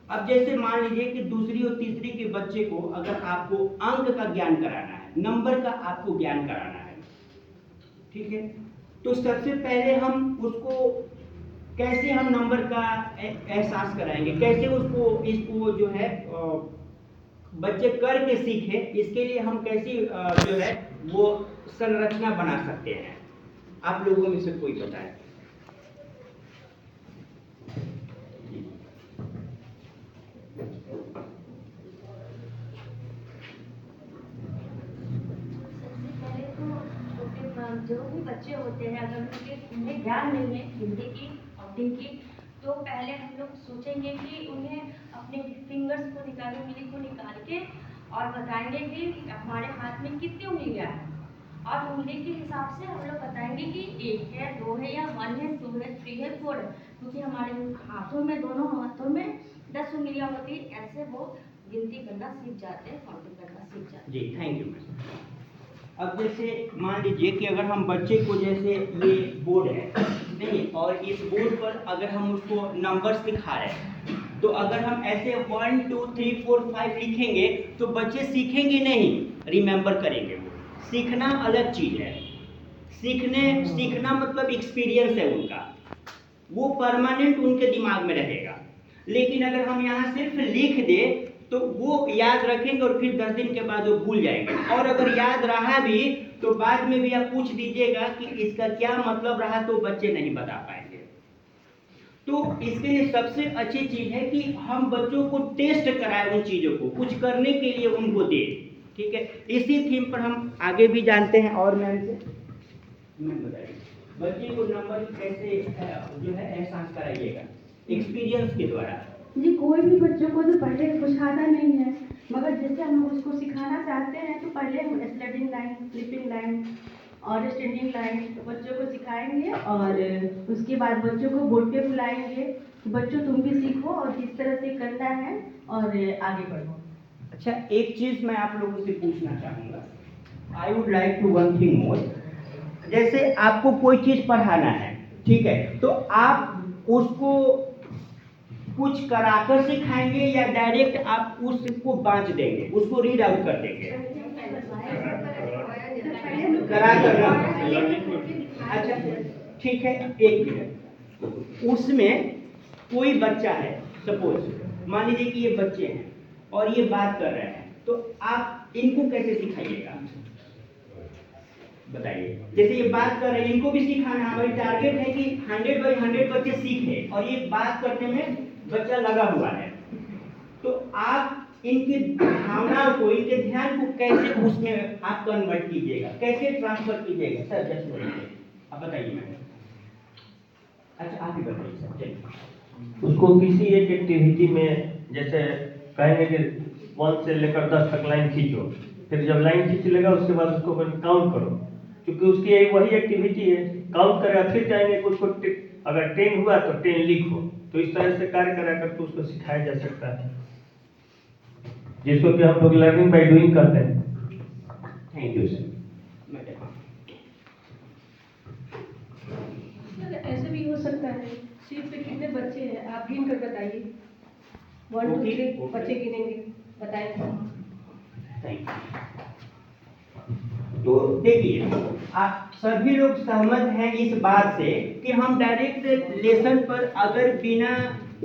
अब जैसे मान लीजिए कि दूसरी और तीसरी के बच्चे को अगर आपको अंक का ज्ञान कराना है, नंबर का आपको ज्ञान कराना है, ठीक है, तो सबसे पहले हम उसको कैसे हम नंबर का एहसास कराएंगे, कैसे उसको इसको जो है बच्चे करके सीखे, इसके लिए हम कैसी जो है वो संरचना बना सकते हैं। आप लोगों में से कोई बताए। बच्चे होते हैं, अगर उन्हें ज्ञान नहीं है हिंदी की आउटिंग की, तो पहले हम लोग सोचेंगे कि उन्हें अपने फिंगर्स को निकालें, उंगली को निकाल के और बताएंगे कि हमारे हाथ में कितनी उंगलियां हैं, और उंगली के हिसाब से हम लोग बताएंगे कि 1 है, 2 है, या 1 है, 2 है, 3 है, 4 है, क्योंकि हमारे हाथों में, दोनों हाथों में 10 उंगलियां होती है। ऐसे वो गिनती करना सीख जाते हैं, काउंटिंग करना सीख जाते हैं। जी, थैंक यू मैम। अब जैसे मान लीजिए कि अगर हम बच्चे को, जैसे ये बोर्ड है नहीं, और इस बोर्ड पर अगर हम उसको नंबर्स दिखा रहे हैं, तो अगर हम ऐसे 1 2 3 4 5 लिखेंगे तो बच्चे सीखेंगे नहीं, रिमेंबर करेंगे। वो सीखना अलग चीज़ है। सीखना मतलब एक्सपीरियंस है उनका, वो परमानेंट उनके दिमाग में रहेगा। लेकिन अगर हम यहाँ सिर्फ लिख दे तो वो याद रखेंगे और फिर 10 दिन के बाद वो भूल जाएंगे। और अगर याद रहा भी तो बाद में भी आप पूछ दीजिएगा कि इसका क्या मतलब रहा, तो बच्चे नहीं बता पाएंगे। तो इसके लिए सबसे अच्छी चीज़ है कि हम बच्चों को टेस्ट कराएं, उन चीज़ों को कुछ करने के लिए उनको दें। ठीक है, इसी थीम पर हम आगे भी जानते हैं। और मैम बताइए बच्चे को नंबर कैसे जो है एहसास कराइएगा एक्सपीरियंस के द्वारा। जी, कोई भी बच्चों को तो पहले कुछ आता नहीं है, मगर जैसे हम उसको सिखाना चाहते हैं तो पहले हम स्लैडिंग लाइन, स्लिपिंग लाइन और स्टैंडिंग लाइन बच्चों को सिखाएंगे, और उसके बाद बच्चों को बोर्ड पे बुलाएंगे, बच्चों तुम भी सीखो और किस तरह से करना है और आगे बढ़ो। अच्छा, एक चीज़ मैं आप लोगों से पूछना चाहूँगा, I would like to one thing more. जैसे आपको कोई चीज़ पढ़ाना है, ठीक है, तो आप उसको कुछ कराकर सिखाएंगे या डायरेक्ट आप उसको बांट देंगे, उसको रीड आउट कर देंगे? करा कर। अच्छा ठीक है, एक मिनट। उसमें कोई बच्चा है, सपोज मान लीजिए कि ये बच्चे हैं और ये बात कर रहे हैं, तो आप इनको कैसे सिखाइएगा बताइए? जैसे ये बात कर रहे हैं, इनको भी सिखाना, हमारी टारगेट है कि 100/100 बच्चे सीखे, और ये बात करने में बच्चा लगा हुआ है, तो आप इनकी भावनाओं को, इनके ध्यान को कैसे उसमें आप कन्वर्ट कीजिएगा, कैसे ट्रांसफर कीजिएगा? सर जस्ट बोलिए, आप बताइए मैम। अच्छा आप ही बताइए सर। चलिए, उसको किसी एक एक्टिविटी में, जैसे कहेंगे कि 1 से लेकर 10 तक लाइन खींचो, फिर जब लाइन खींच लेगा उसके बाद उसको काउंट करो, क्योंकि उसकी वही एक्टिविटी है, काउंट करेगा, फिर जाएंगे कि उसको अगर 10 हुआ तो 10 लिखो। तो इस तरह से कार्य करा करके उसको सिखाया जा सकता है, जिसको कि हम लोग लर्निंग बाय डूइंग करते हैं। Thank you sir. ऐसे भी हो सकता है, सीट पे कितने बच्चे हैं आप गिन कर बताइए, 1 2 3 बच्चे गिनेंगे, बताएंगे। Thank you. तो देखिए, आप सभी लोग सहमत हैं इस बात से कि हम डायरेक्ट लेसन पर अगर बिना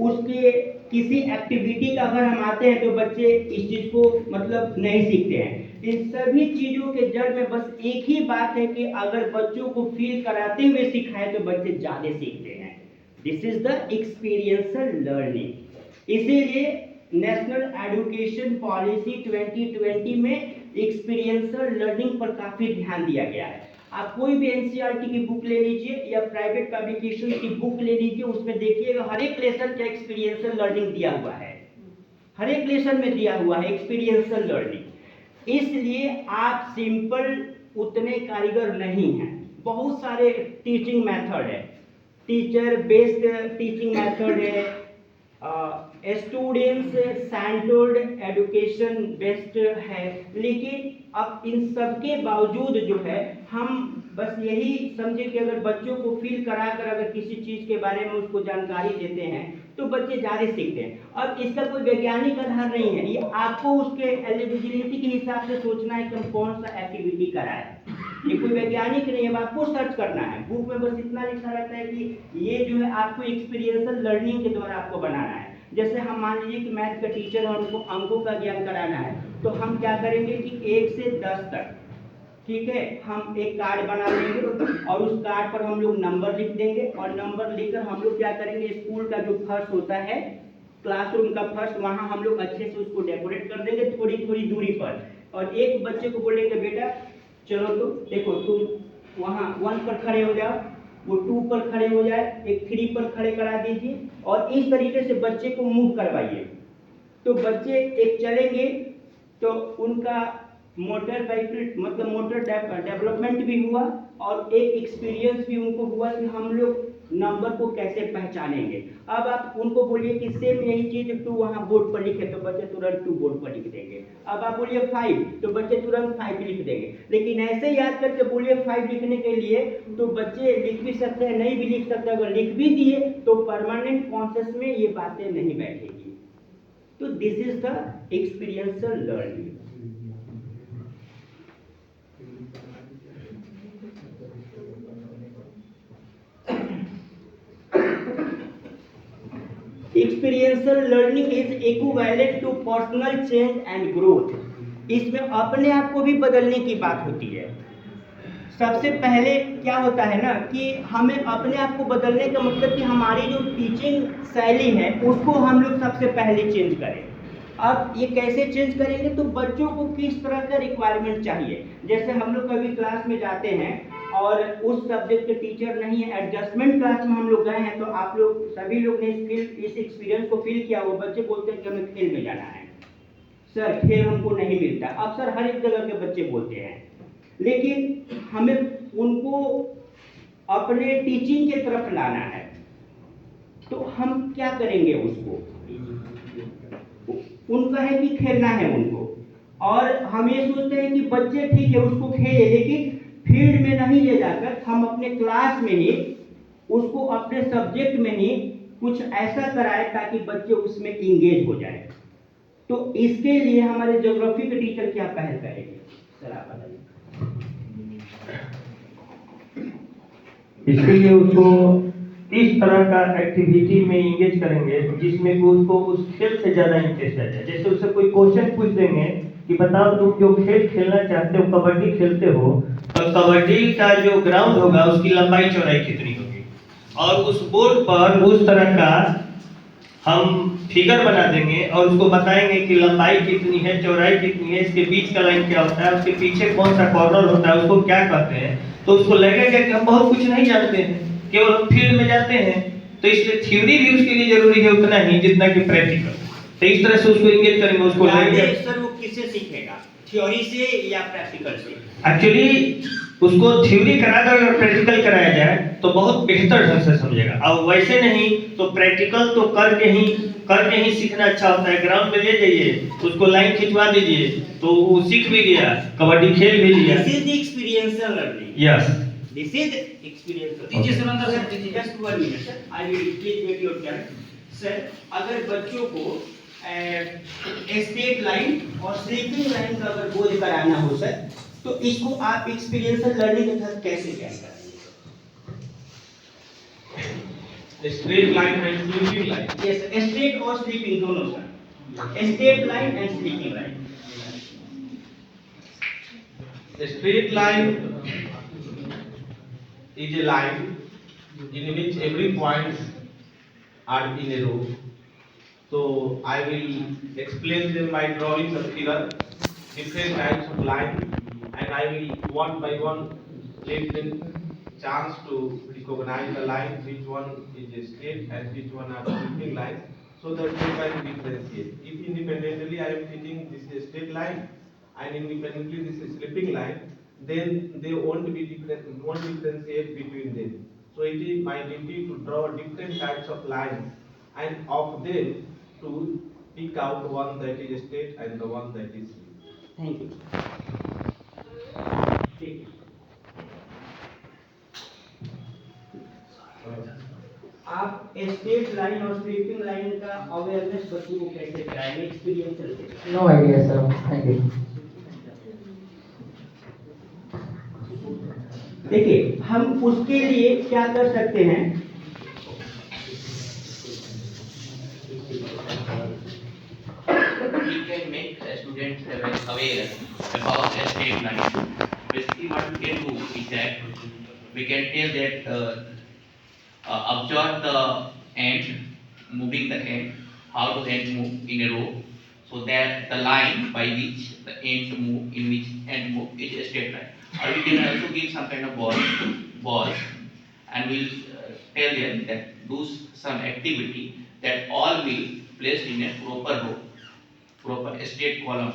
उसके किसी एक्टिविटी का अगर हम आते हैं तो बच्चे इस चीज़ को मतलब नहीं सीखते हैं। इन सभी चीज़ों के जड़ में बस एक ही बात है कि अगर बच्चों को फील कराते हुए सिखाएं तो बच्चे ज़्यादा सीखते हैं। This is the experiential learning. इसीलिए नेशनल एजुकेशन पॉलिसी 2020 में एक्सपीरियंशियल लर्निंग पर काफ़ी ध्यान दिया गया है। आप कोई भी एनसीईआरटी की बुक ले लीजिए या प्राइवेट पब्लिकेशन की बुक ले लीजिए, उसमें देखिएगा हर एक लेसन का एक्सपीरियंशियल लर्निंग दिया हुआ है, हर एक लेसन में दिया हुआ है एक्सपीरियंशियल लर्निंग। इसलिए आप सिंपल उतने कारीगर नहीं हैं, बहुत सारे टीचिंग मेथड है, टीचर बेस्ड टीचिंग मेथड है, स्टूडेंट्स सेंटर्ड एजुकेशन बेस्ड है, लेकिन अब इन सब के बावजूद जो है हम बस यही समझे कि अगर बच्चों को फील कराकर अगर किसी चीज़ के बारे में उसको जानकारी देते हैं तो बच्चे ज़्यादा सीखते हैं। और इसका कोई वैज्ञानिक आधार नहीं है, ये आपको उसके एलिजिबिलिटी के हिसाब से सोचना है कि हम कौन सा एक्टिविटी कराएं। ये कोई वैज्ञानिक नहीं है, आपको सर्च करना है। बुक में बस इतना लिखा रहता है कि ये जो है आपको एक्सपीरियंशियल लर्निंग के द्वारा आपको बनाना है। जैसे हम मान लीजिए कि मैथ का टीचर है, उनको अंकों का ज्ञान कराना है, तो हम क्या करेंगे कि 1 से 10 तक, ठीक है, हम एक कार्ड बना लेंगे और उस कार्ड पर हम लोग नंबर लिख देंगे, और नंबर लिखकर हम लोग क्या करेंगे, स्कूल का जो फर्श होता है, क्लासरूम का फर्श, वहाँ हम लोग अच्छे से उसको डेकोरेट कर देंगे थोड़ी थोड़ी दूरी पर, और एक बच्चे को बोलेंगे बेटा चलो तो देखो तुम वहाँ 1 पर खड़े हो जाओ, वो 2 पर खड़े हो जाए, एक 3 पर खड़े करा दीजिए और इस तरीके से बच्चे को मूव करवाइए। तो बच्चे एक चलेंगे तो उनका मोटर वाइब्रेट मतलब मोटर डेवलपमेंट भी हुआ और एक एक्सपीरियंस भी उनको हुआ कि हम लोग नंबर को कैसे पहचानेंगे। अब आप उनको बोलिए कि सेम यही चीज 2 वहाँ बोर्ड पर लिखे तो बच्चे तुरंत 2 बोर्ड पर लिख देंगे। अब आप बोलिए 5 तो बच्चे तुरंत 5 लिख देंगे। लेकिन ऐसे याद करके बोलिए 5 लिखने के लिए तो बच्चे लिख भी सकते हैं, नहीं भी लिख सकते। अगर लिख भी दिए तो परमानेंट कॉन्शियस में ये बातें नहीं बैठेगी। तो this is the experiential learning. Experiential learning is equivalent to personal change and growth. इसमें अपने आप को भी बदलने की बात होती है। सबसे पहले क्या होता है ना कि हमें अपने आप को बदलने का मतलब कि हमारी जो टीचिंग शैली है उसको हम लोग सबसे पहले चेंज करें। अब ये कैसे चेंज करेंगे तो बच्चों को किस तरह का रिक्वायरमेंट चाहिए। जैसे हम लोग कभी क्लास में जाते हैं और उस सब्जेक्ट के टीचर नहीं है, एडजस्टमेंट क्लास में हम लोग गए हैं तो आप लोग सभी लोग ने इस एक्सपीरियंस को फील किया। वो बच्चे बोलते हैं कि हमें खेल में जाना है सर, खेल हमको नहीं मिलता। अक्सर हर एक जगह के बच्चे बोलते हैं, लेकिन हमें उनको अपने टीचिंग के तरफ लाना है। तो हम क्या करेंगे उसको, उनका है कि खेलना है उनको, और हम ये सोचते हैं कि बच्चे ठीक है उसको खेले, लेकिन फील्ड में नहीं ले जाकर हम अपने क्लास में ही उसको अपने सब्जेक्ट में ही कुछ ऐसा कराए ताकि बच्चे उसमें इंगेज हो जाए। तो इसके लिए हमारे ज्योग्राफी के टीचर क्या पहल करेंगे सर आप बताइए। इसके लिए उसको इस तरह का एक्टिविटी में इंगेज करेंगे जिसमें कि उसको उस खेल से ज़्यादा इंटरेस्ट आ जाए। जैसे उससे कोई क्वेश्चन पूछ देंगे कि बताओ तुम जो खेल खेलना चाहते हो, कबड्डी खेलते हो, तो कबड्डी का जो ग्राउंड होगा उसकी लंबाई चौड़ाई कितनी होगी, और उस बोर्ड पर उस तरह का हम फिगर बना देंगे और उसको बताएंगे कि लंबाई कितनी है, चौड़ाई कितनी है, इसके बीच का लाइन क्या होता है, उसके पीछे कौन सा कॉर्नर होता है, उसको क्या कहते हैं। तो उसको लगेगा कि हम बहुत कुछ नहीं जानते हैं, केवल फील्ड में जाते हैं। तो इसलिए थ्योरी भी उसके लिए जरूरी है उतना ही जितना कि प्रैक्टिकल। तो इस तरह से उसको इंगेज करेंगे, उसको सर वो किससे सीखेगा, थ्योरी से या प्रैक्टिकल से? एक्चुअली उसको थ्योरी कराकर अगर प्रैक्टिकल कराया जाए तो बहुत बेहतर ढंग से समझेगा। अब वैसे नहीं तो प्रैक्टिकल तो करके ही सीखना अच्छा होता है। ग्राउंड में ले जाइए, उसको लाइन खिंचवा दीजिए तो वो सीख भी गया, कबड्डी खेल भी लिया। This is the experiential learning. Yes, this is experiential. दीजिए Surendra sir, just 1 minute sir, I will please wait your turn. Sir अगर बच्चों को स्ट्रेट लाइन और स्लीपिंग लाइन का अगर बोध कराना हो सर, तो इसको आप एक्सपीरियंशियल लर्निंग के साथ कैसे क्या करेंगे? Straight line and sleeping line. Yes, straight और स्लीपिंग दोनों sir, straight line and sleeping line. Straight line is a line in which every points are in a row. So I will explain them by drawing the figure, different types of line, and I will one by one let them chance to recognize the line, which one is a straight and which one are sweeping lines, so that they can differentiate. If independently I am thinking this is a straight line and independently this is slipping line, then they won't differentiate between them. So it is my duty to draw different types of lines and of them to pick out one that is straight and the one that is sweep. Thank you. आप straight line और sleeping line का awareness बच्चों को कैसे कराएंगे experiential से? No idea sir, thank you. देखिए हम उसके लिए क्या कर सकते हैं, we can make students aware about the straight line. Basically, what we can do is that we can tell that observe the ant, moving the ant, how the ant move in a row, so that the line by which the ant move, in which ant move, is a straight line. or you can also give some kind of balls, and we'll tell them that do some activity that all will placed in a proper row, proper straight column,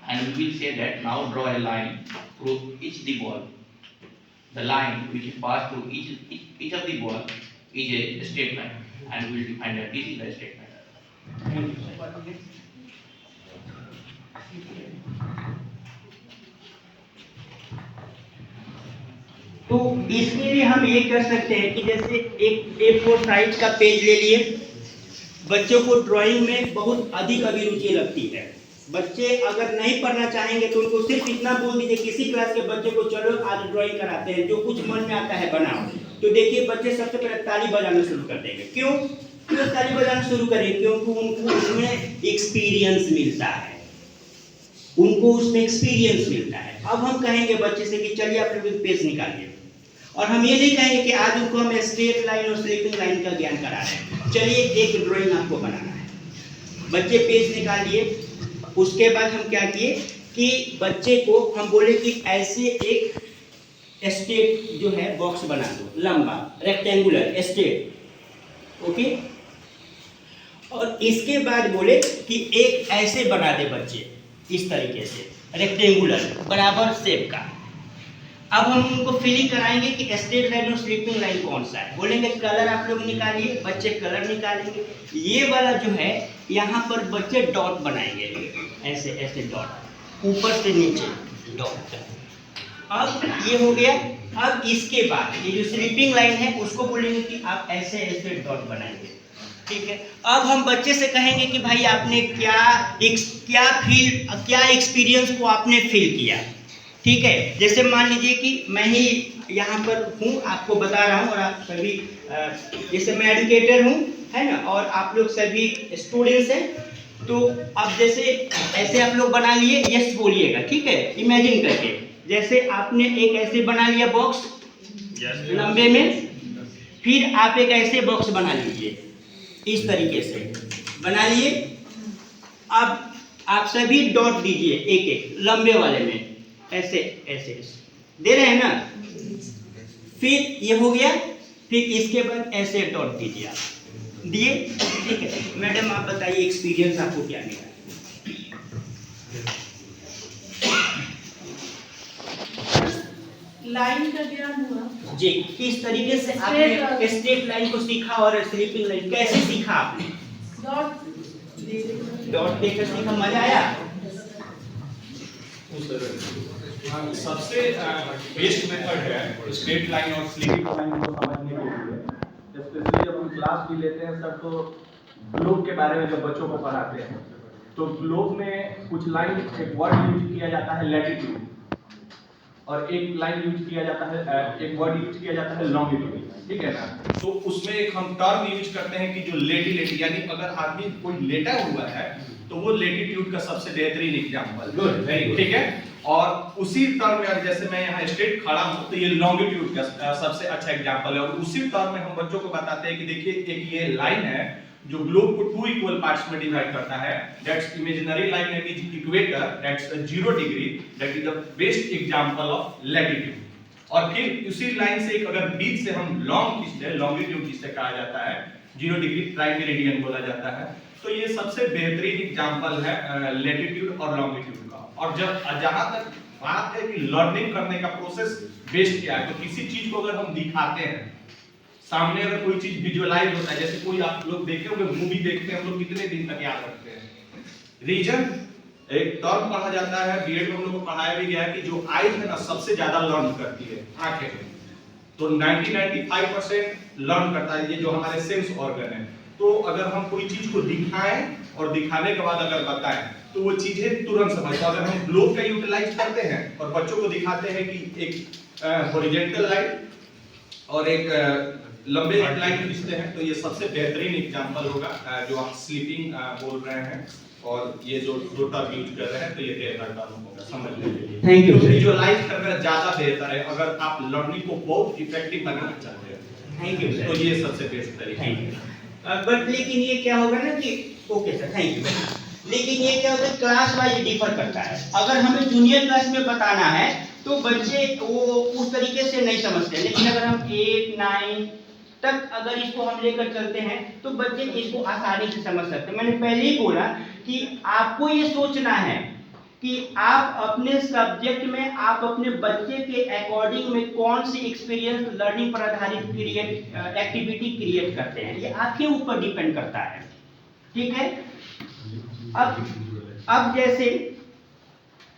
and we will say that now draw a line through each the ball. The line which is passed through each of the ball is a straight line, and we will define that this is the straight line. तो इसके लिए हम ये कर सकते हैं कि जैसे एक A4 साइज का पेज ले लिए। बच्चों को ड्राइंग में बहुत अधिक अभिरुचि लगती है। बच्चे अगर नहीं पढ़ना चाहेंगे तो उनको सिर्फ इतना बोल दीजिए, किसी क्लास के बच्चे को चलो आज ड्राइंग कराते हैं, जो कुछ मन में आता है बनाओ। तो देखिए बच्चे सबसे पहले ताली बजाना शुरू कर देंगे। क्यों ताली बजाना शुरू करें? क्योंकि उनको उसमें एक्सपीरियंस मिलता है, उनको उसमें एक्सपीरियंस मिलता है। अब हम कहेंगे बच्चे से कि चलिए आप लोग पेज निकालिए, और हम ये नहीं कहेंगे कि आज उनको हम स्ट्रेट लाइन और स्लीपिंग लाइन का ज्ञान करा रहे हैं। चलिए एक ड्राइंग आपको बनाना है। बच्चे पेज निकाल लिए। उसके बाद हम क्या किए कि बच्चे को हम बोले कि ऐसे एक स्ट्रेट जो है बॉक्स बना दो, लंबा रेक्टेंगुलर स्ट्रेट, ओके। और इसके बाद बोले कि एक ऐसे बना दे बच्चे इस तरीके से रेक्टेंगुलर बराबर शेप का। अब हम उनको फीलिंग कराएंगे कि स्ट्रेट लाइन और स्लीपिंग लाइन कौन सा है। बोलेंगे कलर आप लोग निकालिए, बच्चे कलर निकालेंगे। ये वाला जो है यहाँ पर बच्चे डॉट बनाएंगे, ऐसे ऐसे डॉट, ऊपर से नीचे डॉट। अब ये हो गया। अब इसके बाद ये जो स्लीपिंग लाइन है उसको बोलेंगे कि आप ऐसे ऐसे डॉट बनाएंगे, ठीक है। अब हम बच्चे से कहेंगे कि भाई आपने क्या एक्सपीरियंस को आपने फील किया, ठीक है। जैसे मान लीजिए कि मैं ही यहाँ पर हूँ, आपको बता रहा हूँ, और आप सभी जैसे मैं एजुकेटर हूँ, है ना, और आप लोग सभी स्टूडेंट्स हैं। तो अब जैसे ऐसे आप लोग बना लिए, यस बोलिएगा, ठीक है, इमेजिन करके। जैसे आपने एक ऐसे बना लिया बॉक्स लंबे में, फिर आप एक ऐसे बॉक्स बना लीजिए, इस तरीके से बना लिए। अब आप सभी डॉट दीजिए एक एक लंबे वाले में, ऐसे ऐसे दे रहे हैं ना। फिर ये हो गया। फिर इसके बाद ऐसे डॉट दीजिए, आप दिए, ठीक है। मैडम आप बताइए एक्सपीरियंस आपको क्या मिला? लाइन का ज्ञान हुआ जी। किस तरीके से आपने स्ट्रेट लाइन को सीखा और स्लीपिंग लाइन कैसे सीखा आपने? डॉट देकर सीखा, मजा आया? सबसे बेस्ट मेथड है स्ट्रेट लाइन और स्लीपिंग लाइन को समझने के लिए। स्पेशली जब हम क्लास भी लेते हैं सर, तो ग्लोब के बारे में जब बच्चों को पढ़ाते हैं तो ग्लोब में कुछ लाइन, एक वर्ड यूज किया जाता है लैटिट्यूड, और एक लाइन यूज किया जाता है, एक वर्ड यूज किया जाता है लॉन्गिट्यूड, ठीक है ना। तो उसमें एक हम टर्म यूज करते हैं कि जो लेटी, यानी अगर आदमी कोई लेटा हुआ है तो वो लेटीट्यूड का सबसे बेहतरीन एग्जाम्पल, गुड, वेरी गुड, ठीक है। और उसी टर्म में जैसे मैं यहाँ स्ट्रेट खड़ा हूँ तो ये लॉन्गिट्यूड का सबसे अच्छा एग्जांपल है। और उसी टर्म में हम बच्चों को बताते हैं कि देखिए एक ये लाइन है जो ग्लोब को 2 इक्वल पार्ट्स में डिवाइड करता है। That's imaginary line name is equator, that's 0 degree, that is the best example of latitude. और फिर उसी लाइन से एक अगर बीच से हम लॉन्ग खींचते, लॉन्गिट्यूड जिसे कहा जाता है, 0 डिग्री प्राइम मेरिडियन बोला जाता है। तो ये सबसे बेहतरीन एग्जांपल है लैटिट्यूड और लॉन्गिट्यूड का। और जहां तक बात है कि लर्निंग करने का प्रोसेस बेस्ट क्या है, तो किसी चीज को अगर हम दिखाते हैं सामने, अगर कोई चीज विजुअलाइज होता है, जैसे कोई आप लोग देखे होंगे मूवी देखते हैं हम लोग, कितने दिन तक याद रखते हैं? रीजन एक टर्म पढ़ा जाता है, बीएड में हम लोग को पढ़ाया भी गया है कि जो आईज है ना सबसे ज्यादा लर्न करती है, आंखें। तो 90-95% लर्न करता है ये जो हमारे सेंस ऑर्गन है। तो अगर हम कोई चीज को दिखाएं और दिखाने के बाद अगर बताएं तो वो चीजें तुरंत समझ। तो अगर हम ग्लोब का यूटिलाइज करते हैं और बच्चों को दिखाते हैं कि एक हॉरिजॉन्टल लाइन और एक लंबे लाइन खींचते हैं, तो ये सबसे बेहतरीन एग्जांपल होगा जो आप स्लीपिंग बोल रहे हैं। और ये जो टर्म यूज कर रहे हैं तो ये बेहतर टर्म होगा समझने के लिए। Thank you. विजुअलाइज करना ज्यादा बेहतर है अगर आप लर्निंग को बहुत इफेक्टिव बनाना चाहते हैं। Thank you sir. तो ये सबसे बेस्ट तरीका है। बट लेकिन ये क्या होगा ना कि ओके सर, थैंक यू। लेकिन ये क्या होगा, क्लास वाइज डिफर करता है। अगर हमें जूनियर क्लास में बताना है तो बच्चे वो उस तरीके से नहीं समझते, लेकिन अगर हम 8, 9 तक अगर इसको हम लेकर चलते हैं तो बच्चे इसको आसानी से समझ सकते हैं। मैंने पहले ही बोला कि आपको ये सोचना है कि आप अपने सब्जेक्ट में आप अपने बच्चे के अकॉर्डिंग में कौन सी एक्सपीरियंस लर्निंग पर आधारित एक्टिविटी क्रिएट करते हैं, ये आपके ऊपर डिपेंड करता है। ठीक है। अब जैसे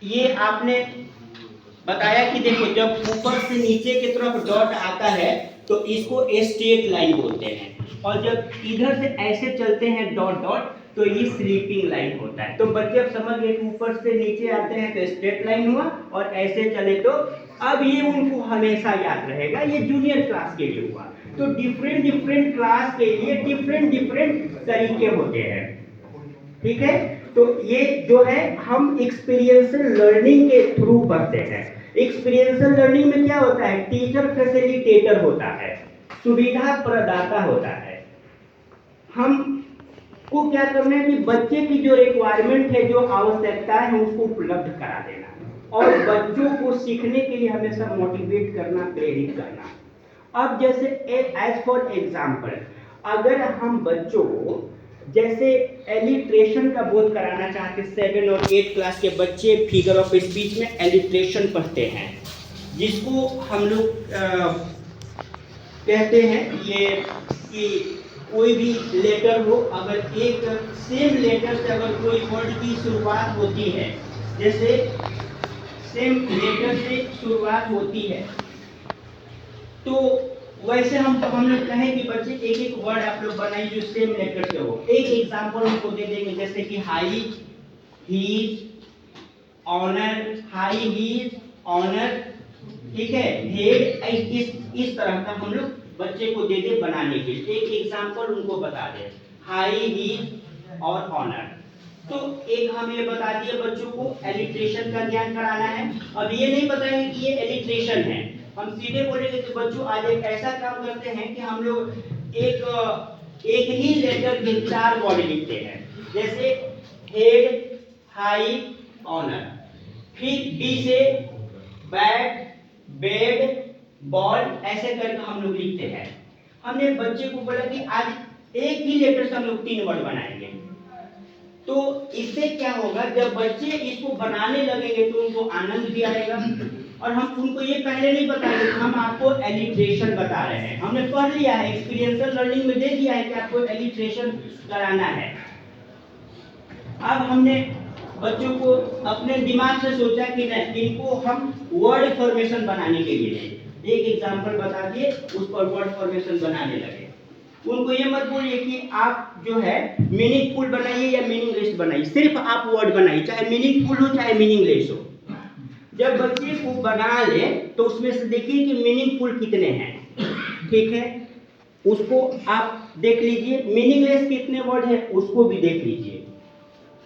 ये आपने बताया कि देखो जब ऊपर से नीचे की तरफ डॉट आता है तो इसको स्ट्रेट लाइन बोलते हैं, और जब इधर से ऐसे चलते हैं डॉट डॉट तो ये स्लीपिंग लाइन होता है। तो बच्चे अब समझ गए ऊपर से नीचे आते हैं तो स्ट्रेट लाइन हुआ, और ऐसे चले तो अब ये उनको हमेशा याद रहेगा। ये जूनियर क्लास के लिए हुआ। तो डिफरेंट क्लास के लिए डिफरेंट तरीके होते हैं। ठीक है। तो ये जो है हम एक्सपीरियंशियल लर्निंग के थ्रू पढ़ते हैं। एक्सपीरियंशियल लर्निंग में क्या होता है, टीचर फैसिलिटेटर होता है, सुविधा प्रदाता होता है। हम को क्या करना है कि बच्चे की जो रिक्वायरमेंट है, जो आवश्यकता है, उसको उपलब्ध करा देना, और बच्चों को सीखने के लिए हमेशा मोटिवेट करना, प्रेरित करना। अब जैसे एज फॉर एग्जाम्पल, अगर हम बच्चों को जैसे एलिट्रेशन का बोध कराना चाहते, 7 और 8 क्लास के बच्चे फिगर ऑफ स्पीच में एलिट्रेशन पढ़ते हैं, जिसको हम लोग कहते हैं ये कि कोई भी लेटर हो, अगर एक सेम लेटर से अगर कोई वर्ड की शुरुआत होती है, जैसे सेम लेटर से शुरुआत होती है, तो वैसे हम लोग कहें कि बच्चे एक एक वर्ड आप लोग बनाइए जो सेम लेटर से हो। एक एग्जांपल हमको दे देंगे, जैसे कि high, his, honour, high, his, honour, ठीक है, हेड, इस तरह का हम लोग बच्चे को दे दे बनाने के लिए। एक एग्जांपल उनको बता दे, हाई, हीज और ऑनर। तो एक हम ये बता दिए बच्चों को एलिट्रेशन का ज्ञान कराना है। अब ये नहीं बताएंगे कि ये एलिट्रेशन है, हम सीधे बोलेंगे कि बच्चों आज एक ऐसा काम करते हैं कि हम लोग एक ही लेटर के 4 वर्ड लिखते हैं, जैसे हेड, हाई, ऑनर, फिर बी से बैट, बेड, बॉल, ऐसे करके हम लोग लिखते हैं। हमने बच्चे को बोला कि आज एक ही लेटर से हम लोग 3 वर्ड बनाएंगे। तो इससे क्या होगा, जब बच्चे इसको बनाने लगेंगे तो उनको आनंद भी आएगा, और हम उनको ये पहले नहीं बताएंगे, हम आपको एलिट्रेशन बता रहे हैं। हमने पढ़ लिया है, एक्सपीरियंशियल लर्निंग में दे दिया है कि आपको एलिट्रेशन कराना है। अब हमने बच्चों को अपने दिमाग से सोचा कि नहीं, इनको हम वर्ड फॉर्मेशन बनाने के लिए दें। एक एग्जांपल बता दिए, उस पर वर्ड फॉर्मेशन बनाने लगे। उनको ये मत बोलिए कि आप जो है मीनिंगफुल बनाइए या मीनिंगलेस बनाइए, सिर्फ आप वर्ड बनाइए, चाहे मीनिंगफुल हो चाहे मीनिंगलेस हो। जब बच्चे को बना ले तो उसमें से देखिए कि मीनिंगफुल कितने हैं, ठीक है, उसको आप देख लीजिए। मीनिंगलेस कितने वर्ड है उसको भी देख लीजिए,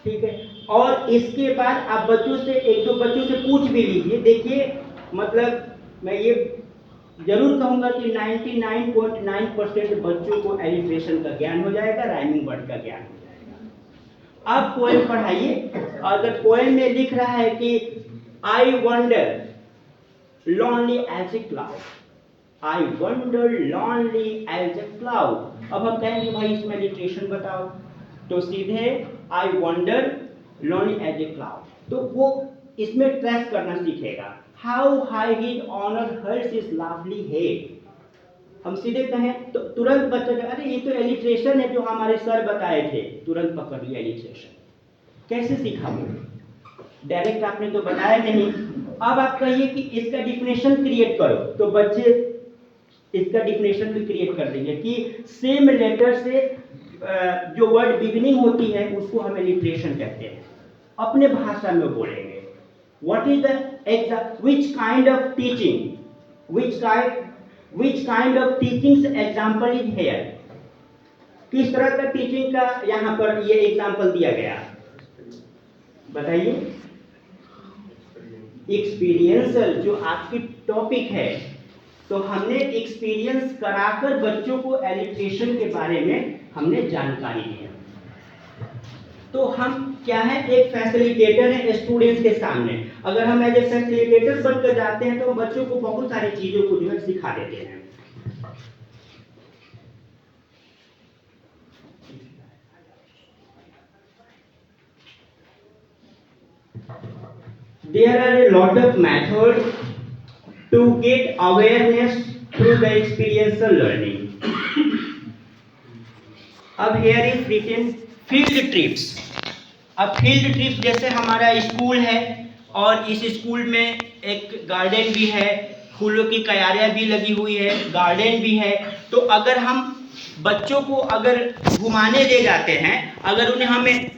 ठीक है। और इसके बाद आप बच्चों से, एक दो बच्चों से पूछ भी लीजिए। देखिए, मतलब मैं ये जरूर कहूँगा कि 99.9% बच्चों को एलिट्रेशन का ज्ञान हो जाएगा, राइमिंग वर्ड का ज्ञान हो जाएगा। आप पोएम पढ़ाइए, अगर पोएम में लिख रहा है कि I wander lonely as a cloud, I wander lonely as a cloud। अब हम कहेंगे भाई इसमें लिटरेशन बताओ, तो सीधे I wander lonely as a cloud, तो वो इसमें ट्रेस करना सीखेगा। How high his honor hurls his lovely head। हम सीधे कहें तो तुरंत बच्चा कहे अरे ये तो एलिट्रेशन है जो हमारे सर बताए थे, तुरंत पकड़ लिया एलिट्रेशन। कैसे सीखा वो? डायरेक्ट आपने तो बताया नहीं। अब आप कहिए कि इसका डिफिनेशन क्रिएट करो, तो बच्चे इसका डिफिनेशन भी क्रिएट कर देंगे कि सेम लेटर से जो वर्ड बिगिनिंग होती है उसको हम एलिट्रेशन कहते हैं। अपने भाषा में बोलेंगे what is the which kind of teaching, which kind of teachings example is here. किस तरह का टीचिंग का यहाँ पर ये एग्जांपल दिया गया, बताइए। एक्सपीरियंशियल जो आपकी टॉपिक है, तो हमने एक्सपीरियंस कराकर बच्चों को एलिट्रेशन के बारे में हमने जानकारी दी। तो हम क्या है, एक फैसिलिटेटर है स्टूडेंट्स के सामने। अगर हम एज ए फैसिलिटेटर बनकर जाते हैं तो हम बच्चों को बहुत सारी चीजों को जो है सिखा देते हैं। There are a lot of methods to get awareness through the experiential learning. अब here is written field trips. अब फील्ड ट्रिप जैसे हमारा स्कूल है और इस स्कूल में एक गार्डन भी है, फूलों की क्यारियाँ भी लगी हुई है, गार्डन भी है। तो अगर हम बच्चों को अगर घुमाने ले जाते हैं, अगर उन्हें हमें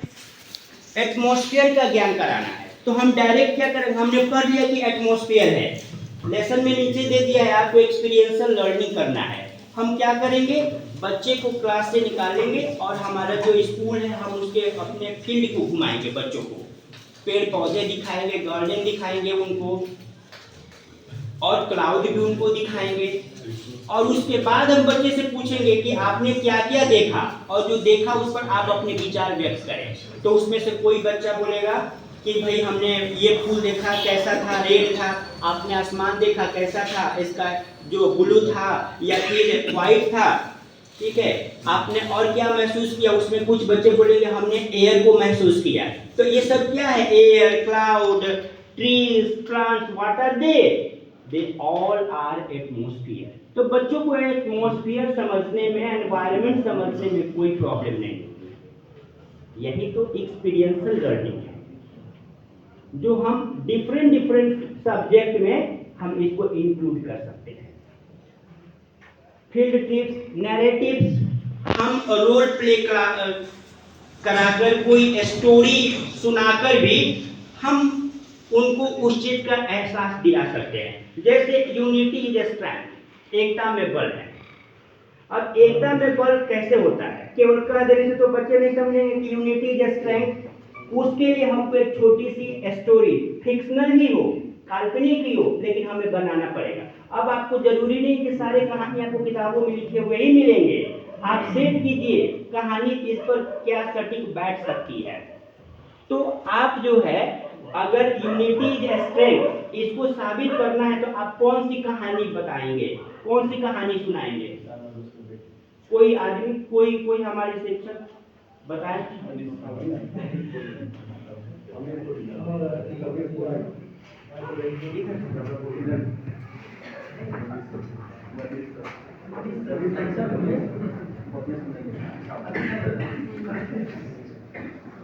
एटमॉस्फेयर का ज्ञान कराना है तो हम डायरेक्ट क्या करेंगे, हमने पढ़ लिया कि एटमॉस्फेयर है, लेसन में नीचे दे दिया है आपको एक्सपीरियंशियल लर्निंग करना है। हम क्या करेंगे, बच्चे को क्लास से निकालेंगे और हमारा जो स्कूल है हम उसके अपने फील्ड को घुमाएंगे, बच्चों को पेड़ पौधे दिखाएंगे, गार्डन दिखाएंगे उनको, और क्लाउड भी उनको दिखाएंगे। और उसके बाद हम बच्चे से पूछेंगे कि आपने क्या क्या देखा, और जो देखा उस पर आप अपने विचार व्यक्त करें। तो उसमें से कोई बच्चा बोलेगा कि भाई हमने ये फूल देखा, कैसा था, रेड था। आपने आसमान देखा, कैसा था, इसका जो ब्लू था या फिर व्हाइट था, ठीक है। आपने और क्या महसूस किया, उसमें कुछ बच्चे बोलेंगे हमने एयर को महसूस किया। तो ये सब क्या है, air, cloud, trees, plants, what are they all are atmosphere. तो बच्चों को एटमॉस्फेयर समझने में, एनवायरनमेंट समझने में कोई प्रॉब्लम नहीं होगी। यही तो एक्सपीरियंशियल लर्निंग है, जो हम डिफरेंट सब्जेक्ट में हम इसको इंक्लूड कर सकते हैं। फील्ड ट्रिप्स, नैरेटिव्स, हम रोल प्ले कराकर, कोई स्टोरी सुनाकर भी हम उनको उस चीज का एहसास दिला सकते हैं। जैसे यूनिटी इज स्ट्रेंथ, एकता में बल है। अब एकता में बल कैसे होता है, केवल कह देने से तो बच्चे नहीं समझेंगे कि यूनिटी इज स्ट्रेंथ। उसके लिए हमको एक छोटी सी स्टोरी, फिक्शनल ही हो, काल्पनिक ही हो, लेकिन हमें बनाना पड़ेगा। अब आपको जरूरी नहीं कि सारे कहानी आपको किताबों में लिखे हुए ही मिलेंगे। आप सेट कीजिए कहानी इस पर क्या सटीक बैठ सकती है। तो आप जो है, अगर यूनिटी इज स्ट्रेंथ इसको साबित करना है तो आप कौन सी कहानी बताएंगे, कौन सी कहानी सुनाएंगे? कोई आदमी, कोई हमारे शिक्षक बताएं।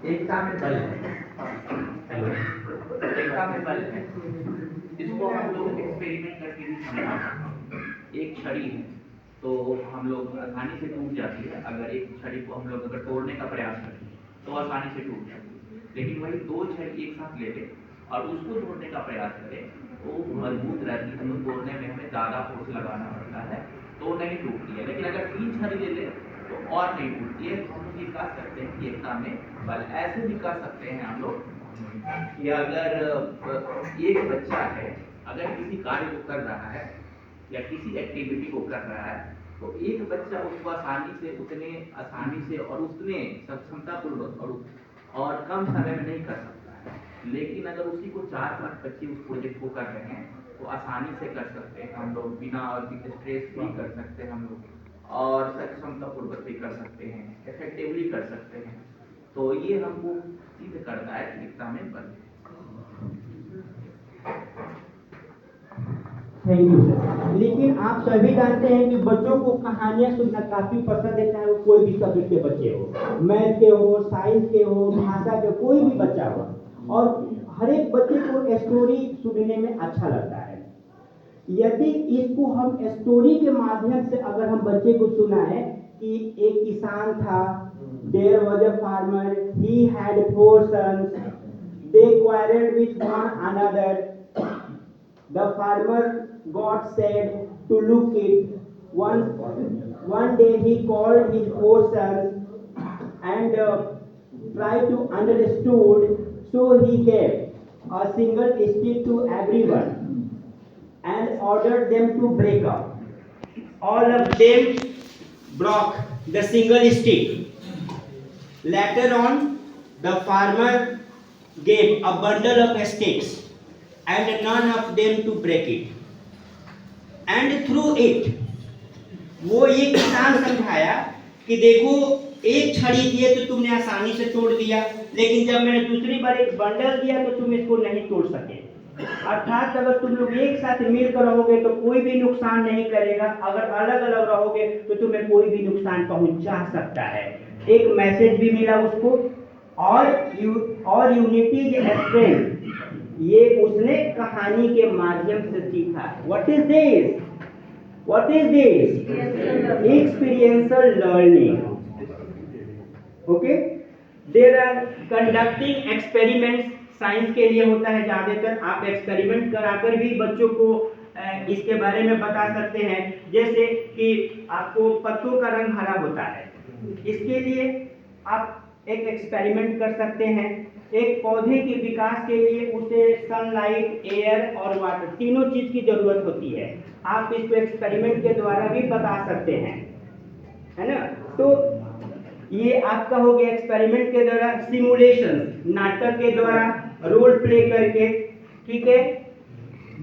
एकता में बल है, एकता में बल है। इसको हम लोग एक्सपेरिमेंट करके भी समझा। एक छड़ी है तो हम लोग आसानी से टूट जाती है। अगर एक छड़ी को हम लोग अगर तोड़ने का प्रयास करें तो आसानी से टूट जाती है, लेकिन वही दो छड़ी एक साथ ले लें और उसको तोड़ने का प्रयास करें तो मजबूत रहती है। तो तोड़ने में हमें ज़्यादा फोर्स लगाना पड़ता है तो नहीं टूटती है। लेकिन अगर 3 छड़ी ले लें तो और नहीं टूटती है। हम लोग ये कह सकते हैं कि एकता में बल। ऐसे भी कर सकते हैं हम लोग कि अगर एक बच्चा है, अगर किसी कार्य को कर रहा है या किसी एक्टिविटी को कर रहा है तो एक बच्चा उसको उतने आसानी से और उतने सक्षमतापूर्वक और कम समय में नहीं कर सकता है। लेकिन अगर उसी को 4-5 बच्चे उस प्रोजेक्ट को कर रहे हैं तो आसानी से कर सकते हैं हम लोग, बिना और स्ट्रेस फ्री कर सकते हैं हम लोग, और सक्षमतापूर्वक भी कर सकते हैं, इफेक्टिवली कर सकते हैं। तो ये हमको सिद्ध करता है कि एकता में बल है। Thank you sir. लेकिन आप सभी जानते हैं कि बच्चों को कहानियां सुनना काफी पसंद है, चाहे वो कोई भी सब्जेक्ट के बच्चे हो, मैथ के हो, साइंस के हो, भाषा के, कोई भी बच्चा हो, और हर एक बच्चे को स्टोरी सुनने में अच्छा लगता है। यदि इसको हम स्टोरी के माध्यम से अगर हम बच्चे को सुनाएं कि एक किसान था, there was a farmer, he had 4 sons, they quarreled with one another, the farmer got sad to look it, one day he called his 4 sons and tried to understood, so he gave a single stick to everyone and ordered them to break up. All of them broke the single stick. Later on, the farmer gave a bundle of sticks and none of them to break it. And through it, वो ये किसान समझाया कि देखो एक छड़ी दिए तो तुमने आसानी से तोड़ दिया, लेकिन जब मैंने दूसरी बार एक बंडल दिया तो तुम इसको नहीं तोड़ सके। अर्थात अगर तुम लोग एक साथ मिलकर रहोगे तो कोई भी नुकसान नहीं करेगा, अगर अलग अलग रहोगे तो तुम्हें कोई भी नुकसान पहुंचा सकता है। एक मैसेज भी मिला उसको, और यूनिटी इज स्ट्रेंथ, ये उसने कहानी के माध्यम से सीखा। What is this? What is this? Experiential learning. Okay? There are conducting experiments. Science के लिए होता है ज़्यादातर, आप एक्सपेरिमेंट कराकर भी बच्चों को इसके बारे में बता सकते हैं। जैसे कि आपको पत्तों का रंग हरा होता है, इसके लिए आप एक एक्सपेरिमेंट कर सकते हैं। एक पौधे के विकास के लिए उसे सनलाइट, एयर और वाटर, तीनों चीज की जरूरत होती है। आप इसको एक्सपेरिमेंट के द्वारा भी बता सकते हैं, है ना। तो ये आपका हो गया एक्सपेरिमेंट के द्वारा। सिमुलेशन, नाटक के द्वारा, रोल प्ले करके, ठीक है,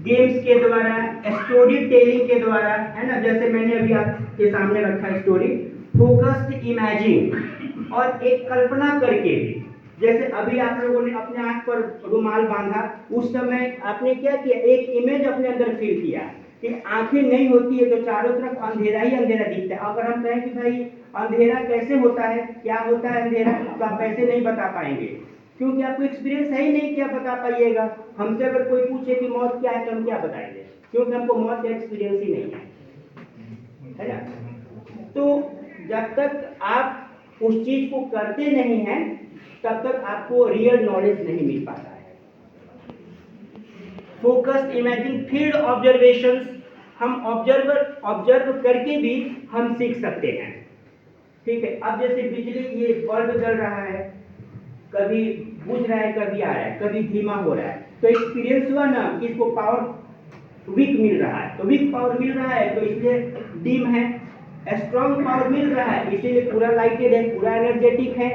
गेम्स के द्वारा, स्टोरी टेलिंग के द्वारा, है ना। जैसे मैंने अभी आपके सामने रखा स्टोरी, फोकस्ड इमेजिंग, और एक कल्पना करके भी। जैसे अभी आप लोगों ने अपने आंख पर रुमाल बांधा, उस समय आपने क्या किया, एक इमेज अपने अंदर फील किया कि आंखें नहीं होती है तो चारों तरफ अंधेरा ही अंधेरा दिखता है। अगर हम कहें कि भाई अंधेरा कैसे होता है, क्या होता है अंधेरा, तो आप ऐसे नहीं बता पाएंगे, क्योंकि आपको एक्सपीरियंस है ही नहीं, क्या बता पाइएगा। हमसे अगर कोई पूछे कि मौत क्या है तो हम क्या बताएंगे, क्योंकि हमको मौत का एक्सपीरियंस ही नहीं है ना। तो जब तक आप उस चीज को करते नहीं हैं तब तक आपको रियल नॉलेज नहीं मिल पाता है। फोकस, इमेजिन, फील्ड ऑब्जर्वेशंस, हम ऑब्जर्व करके भी हम सीख सकते हैं, ठीक है। अब जैसे बिजली, ये बल्ब जल रहा है, कभी बुझ रहा है, कभी आ रहा है, कभी धीमा हो रहा है, तो एक्सपीरियंस हुआ ना कि इसको पावर वीक मिल रहा है, तो वीक पावर मिल रहा है तो इसलिए डिम है। स्ट्रॉन्ग पावर मिल रहा है इसीलिए पूरा लाइटेड है, पूरा एनर्जेटिक है,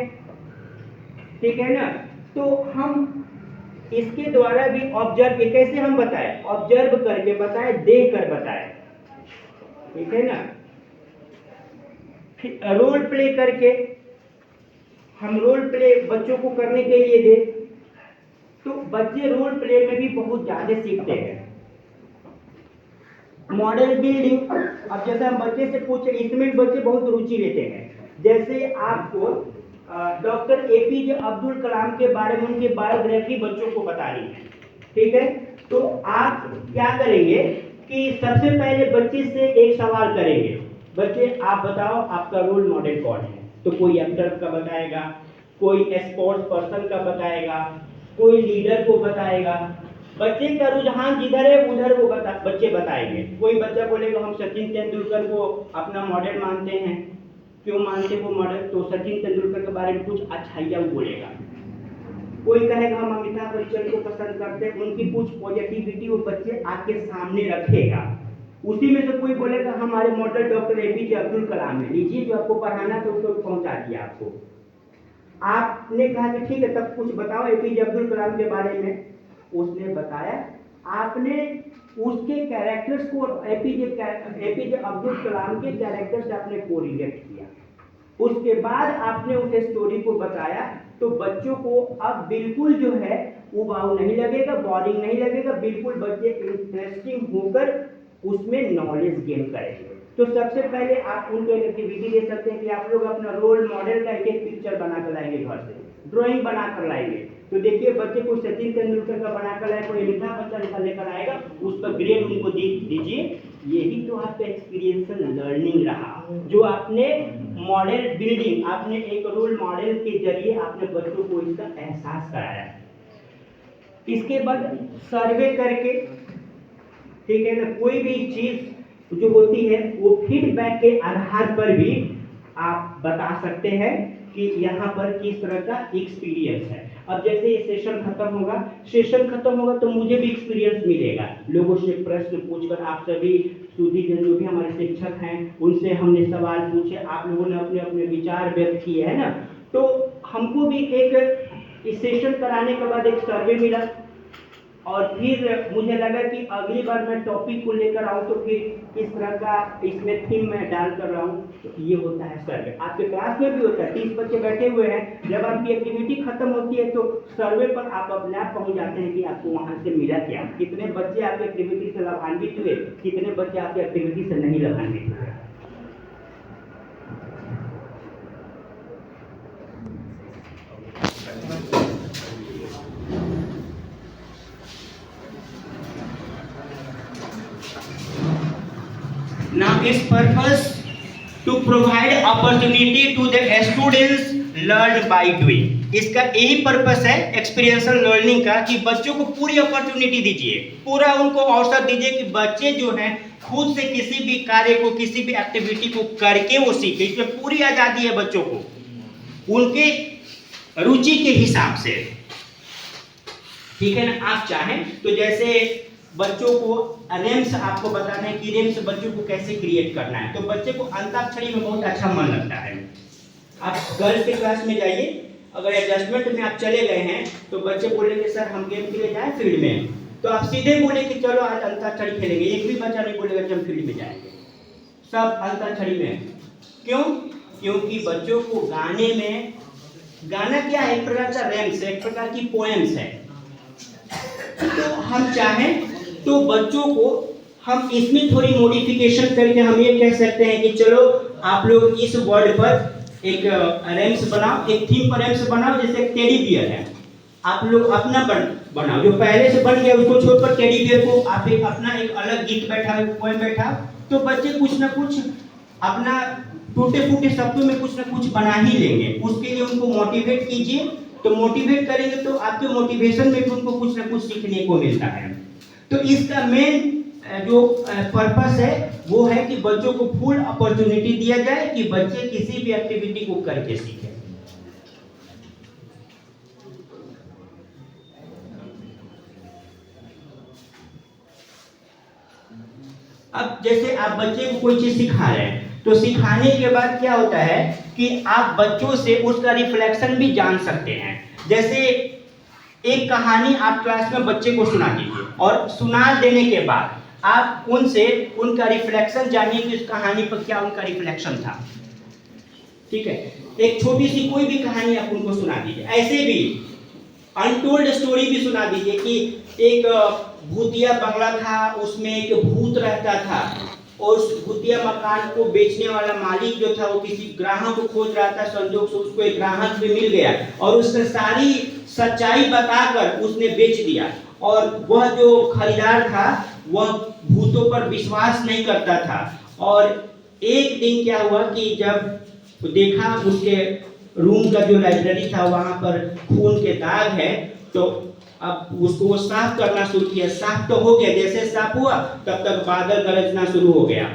ठीक है ना। तो हम इसके द्वारा भी ऑब्जर्व, कैसे हम बताएं, ऑब्जर्व करके बताएं, देख कर बताएं, ठीक है ना। रोल प्ले करके, हम रोल प्ले बच्चों को करने के लिए दे, तो बच्चे रोल प्ले में भी बहुत ज्यादा सीखते हैं। मॉडल बिल्डिंग, अब जैसे हम बच्चे से पूछे, इसमें बच्चे बहुत रुचि लेते हैं। जैसे आपको डॉक्टर एपीजे अब्दुल कलाम के बारे में उनकी बायोग्राफी बच्चों को बतानी है, ठीक है। तो आप क्या करेंगे कि सबसे पहले बच्चे से एक सवाल करेंगे, बच्चे आप बताओ आपका रोल मॉडल कौन है। तो कोई एक्टर का बताएगा, कोई स्पोर्ट्स पर्सन का बताएगा, कोई लीडर को बताएगा। बच्चे का रुझान जिधर है उधर वो बच्चे बताएंगे। कोई बच्चा बोलेगा हम सचिन तेंदुलकर को अपना मॉडल मानते हैं। क्यों मानते वो मॉडल, तो सचिन तेंदुलकर के बारे में कुछ अच्छाइयाँ बोलेगा। कोई कहेगा हम अमिताभ बच्चन को पसंद करते हैं, उनकी कुछ पॉजिटिविटी वो बच्चे आपके सामने रखेगा। उसी में से कोई बोलेगा हमारे model doctor APJ Abdul Kalam है, लीजिए जो आपको पढ़ाना था उसको पहुंचा दिया आपको। आपने कहा कि ठीक है तब कुछ बताओ एपीजे अब्दुल कलाम के बारे में, उसने बताया, आपने उसके कैरेक्टर्स को एपीजे अब्दुल कलाम के कैरेक्टर से आपने कोरिलेट किया। उसके बाद आपने उस स्टोरी को बताया, तो बच्चों को अब बिल्कुल जो है उबाऊ नहीं लगेगा, बोरिंग नहीं लगेगा, बिल्कुल बच्चे इंटरेस्टिंग होकर उसमें नॉलेज गेन करेंगे। तो सबसे पहले आप उनको एक एक्टिविटी दे सकते हैं कि आप लोग अपना रोल मॉडल का एक पिक्चर बना कर लाएंगे, घर से ड्राइंग बना कर लाएंगे। तो देखिए बच्चे को सचिन तेंदुलकर का बना कर लाए, कोई अमिताभ बच्चन का लेकर आएगा, उस पर ग्रेड उनको दीजिए। यही तो आपका एक्सपीरियंशियल लर्निंग रहा, जो आपने मॉडल बिल्डिंग, आपने एक रोल मॉडल के जरिए आपने बच्चों को इसका एहसास कराया। इसके बाद सर्वे करके, ठीक है ना, कोई भी चीज जो होती है वो फीडबैक के आधार पर भी आप बता सकते हैं कि यहाँ पर किस तरह का एक्सपीरियंस है। अब जैसे ये सेशन खत्म होगा तो मुझे भी एक्सपीरियंस मिलेगा। लोगों से प्रश्न पूछकर, आप सभी सुधी जन जो भी हमारे शिक्षक हैं उनसे हमने सवाल पूछे, आप लोगों ने अपने अपने विचार व्यक्त किए, है ना। तो हमको भी एक इस सेशन कराने के बाद एक सर्वे मिला और फिर मुझे लगा कि अगली बार मैं टॉपिक को लेकर आऊँ तो फिर इस तरह का इसमें थीम मैं डाल कर रहा हूँ। तो ये होता है सर्वे, आपके क्लास में भी होता है, 30 बच्चे बैठे हुए हैं, जब आपकी एक्टिविटी खत्म होती है तो सर्वे पर आप अपने आप पहुँच जाते हैं कि आपको वहाँ से मिला क्या, कितने बच्चे आपकी एक्टिविटी से लाभान्वित हुए, कितने बच्चे आपकी एक्टिविटी से नहीं लाभान्वित हुए। Now its purpose to provide opportunity to the students learn by doing। इसका यही पर्पस है एक्सपीरियंशियल लर्निंग का कि बच्चों को पूरी अपॉर्चुनिटी दीजिए, पूरा उनको अवसर दीजिए कि बच्चे जो हैं खुद से किसी भी कार्य को, किसी भी एक्टिविटी को करके वो सीखे। इसमें पूरी आज़ादी है बच्चों को, उनके रुचि के हिसाब से, ठीक है ना। आप चाहें तो जैसे बच्चों को रेम्स आपको बताना है कि रेम्स बच्चों को कैसे क्रिएट करना है, तो बच्चे को अंताक्षरी में बहुत अच्छा मन लगता है। आप गर्ल्स के क्लास में जाइए, अगर एडजस्टमेंट में आप चले गए हैं तो बच्चे बोलेंगे सर हम गेम के लिए जाएं फील्ड में, तो आप सीधे बोले कि चलो आज अंताक्षरी खेलेंगे, एक भी बच्चा नहीं बोलेगा कि हम फील्ड में जाएंगे, सब अंताक्षरी में। क्यों? क्योंकि बच्चों को गाने में, गाना क्या है, एक प्रकार का रेम्स है, एक प्रकार की पोएम्स है। तो हम चाहें तो बच्चों को हम इसमें थोड़ी मॉडिफिकेशन करके हम ये कह सकते हैं कि चलो आप लोग इस वर्ड पर एक रेम्स बनाओ, एक थीम पर रेम्स बनाओ, जैसे एक टेडी बियर है, आप लोग अपना बनाओ, जो पहले से बन गया उसको छोड़कर टेडी बियर को आप एक अपना एक अलग गीत बैठाओ, पोएम बैठाओ, तो बच्चे कुछ ना कुछ अपना टूटे फूटे शब्दों में कुछ ना कुछ बना ही लेंगे। उसके लिए उनको मोटिवेट कीजिए, तो मोटिवेट करेंगे तो आपके मोटिवेशन में भी उनको कुछ ना कुछ सीखने को मिलता है। तो इसका मेन जो पर्पस है वो है कि बच्चों को फुल अपॉर्चुनिटी दिया जाए कि बच्चे किसी भी एक्टिविटी को करके सीखें। अब जैसे आप बच्चे को कोई चीज सिखा रहे हैं तो सिखाने के बाद क्या होता है कि आप बच्चों से उसका रिफ्लेक्शन भी जान सकते हैं। जैसे एक कहानी आप क्लास में बच्चे को सुना दीजिए और सुना देने के बाद आप उनसे उनका रिफ्लेक्शन जानिए कि उस कहानी पर क्या उनका रिफ्लेक्शन था। ठीक है, एक छोटी सी कोई भी कहानी आप उनको सुना दीजिए। ऐसे भी अनटोल्ड स्टोरी भी सुना दीजिए कि एक भूतिया बंगला था, उसमें एक भूत रहता था और उस भूतिया मकान को बेचने वाला मालिक जो था वो किसी ग्राहक को खोज रहा था, संजोग से उसको एक ग्राहक भी मिल गया और उसने सारी सच्चाई बताकर उसने बेच दिया। और वह जो खरीदार था वह भूतों पर विश्वास नहीं करता था। और एक दिन क्या हुआ कि जब देखा उसके रूम का जो लाइब्रेरी था वहाँ पर खून के दाग है, तो अब उसको वो साफ करना शुरू किया। साफ तो हो गया, जैसे साफ हुआ तब तक बादल गरजना शुरू हो गया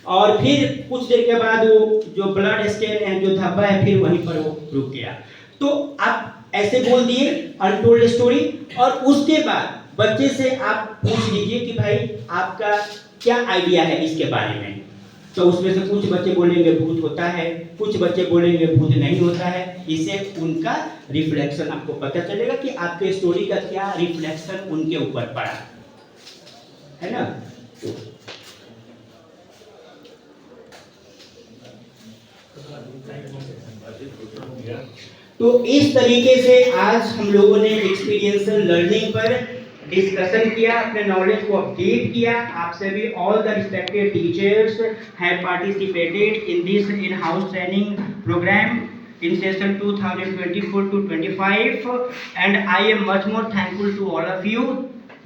और फिर कुछ देर के बाद वो जो ब्लड स्टेन है, जो धब्बा है, फिर वहीं पर वो रुक गया। तो आप ऐसे बोल दिए अनटोल्ड स्टोरी और उसके बाद बच्चे से आप पूछ लीजिए कि भाई आपका क्या आइडिया है इसके बारे में। तो उसमें से कुछ बच्चे बोलेंगे भूत होता है, कुछ बच्चे बोलेंगे भूत नहीं होता है। इससे उनका रिफ्लेक्शन आपको पता चलेगा कि आपके स्टोरी का क्या रिफ्लेक्शन उनके ऊपर पड़ा है ना। तो इस तरीके से आज हम लोगों ने एक्सपीरियंशियल लर्निंग पर डिस्कशन किया, अपने नॉलेज को अपडेट किया। आपसे भी all the respected teachers have participated in this in house training programme in session 2024 to 25, and I am much more thankful to all of you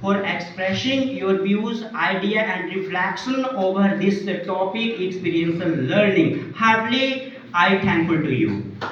for expressing your views, idea and reflection over this topic experiential learning. Heartily I thankful to you.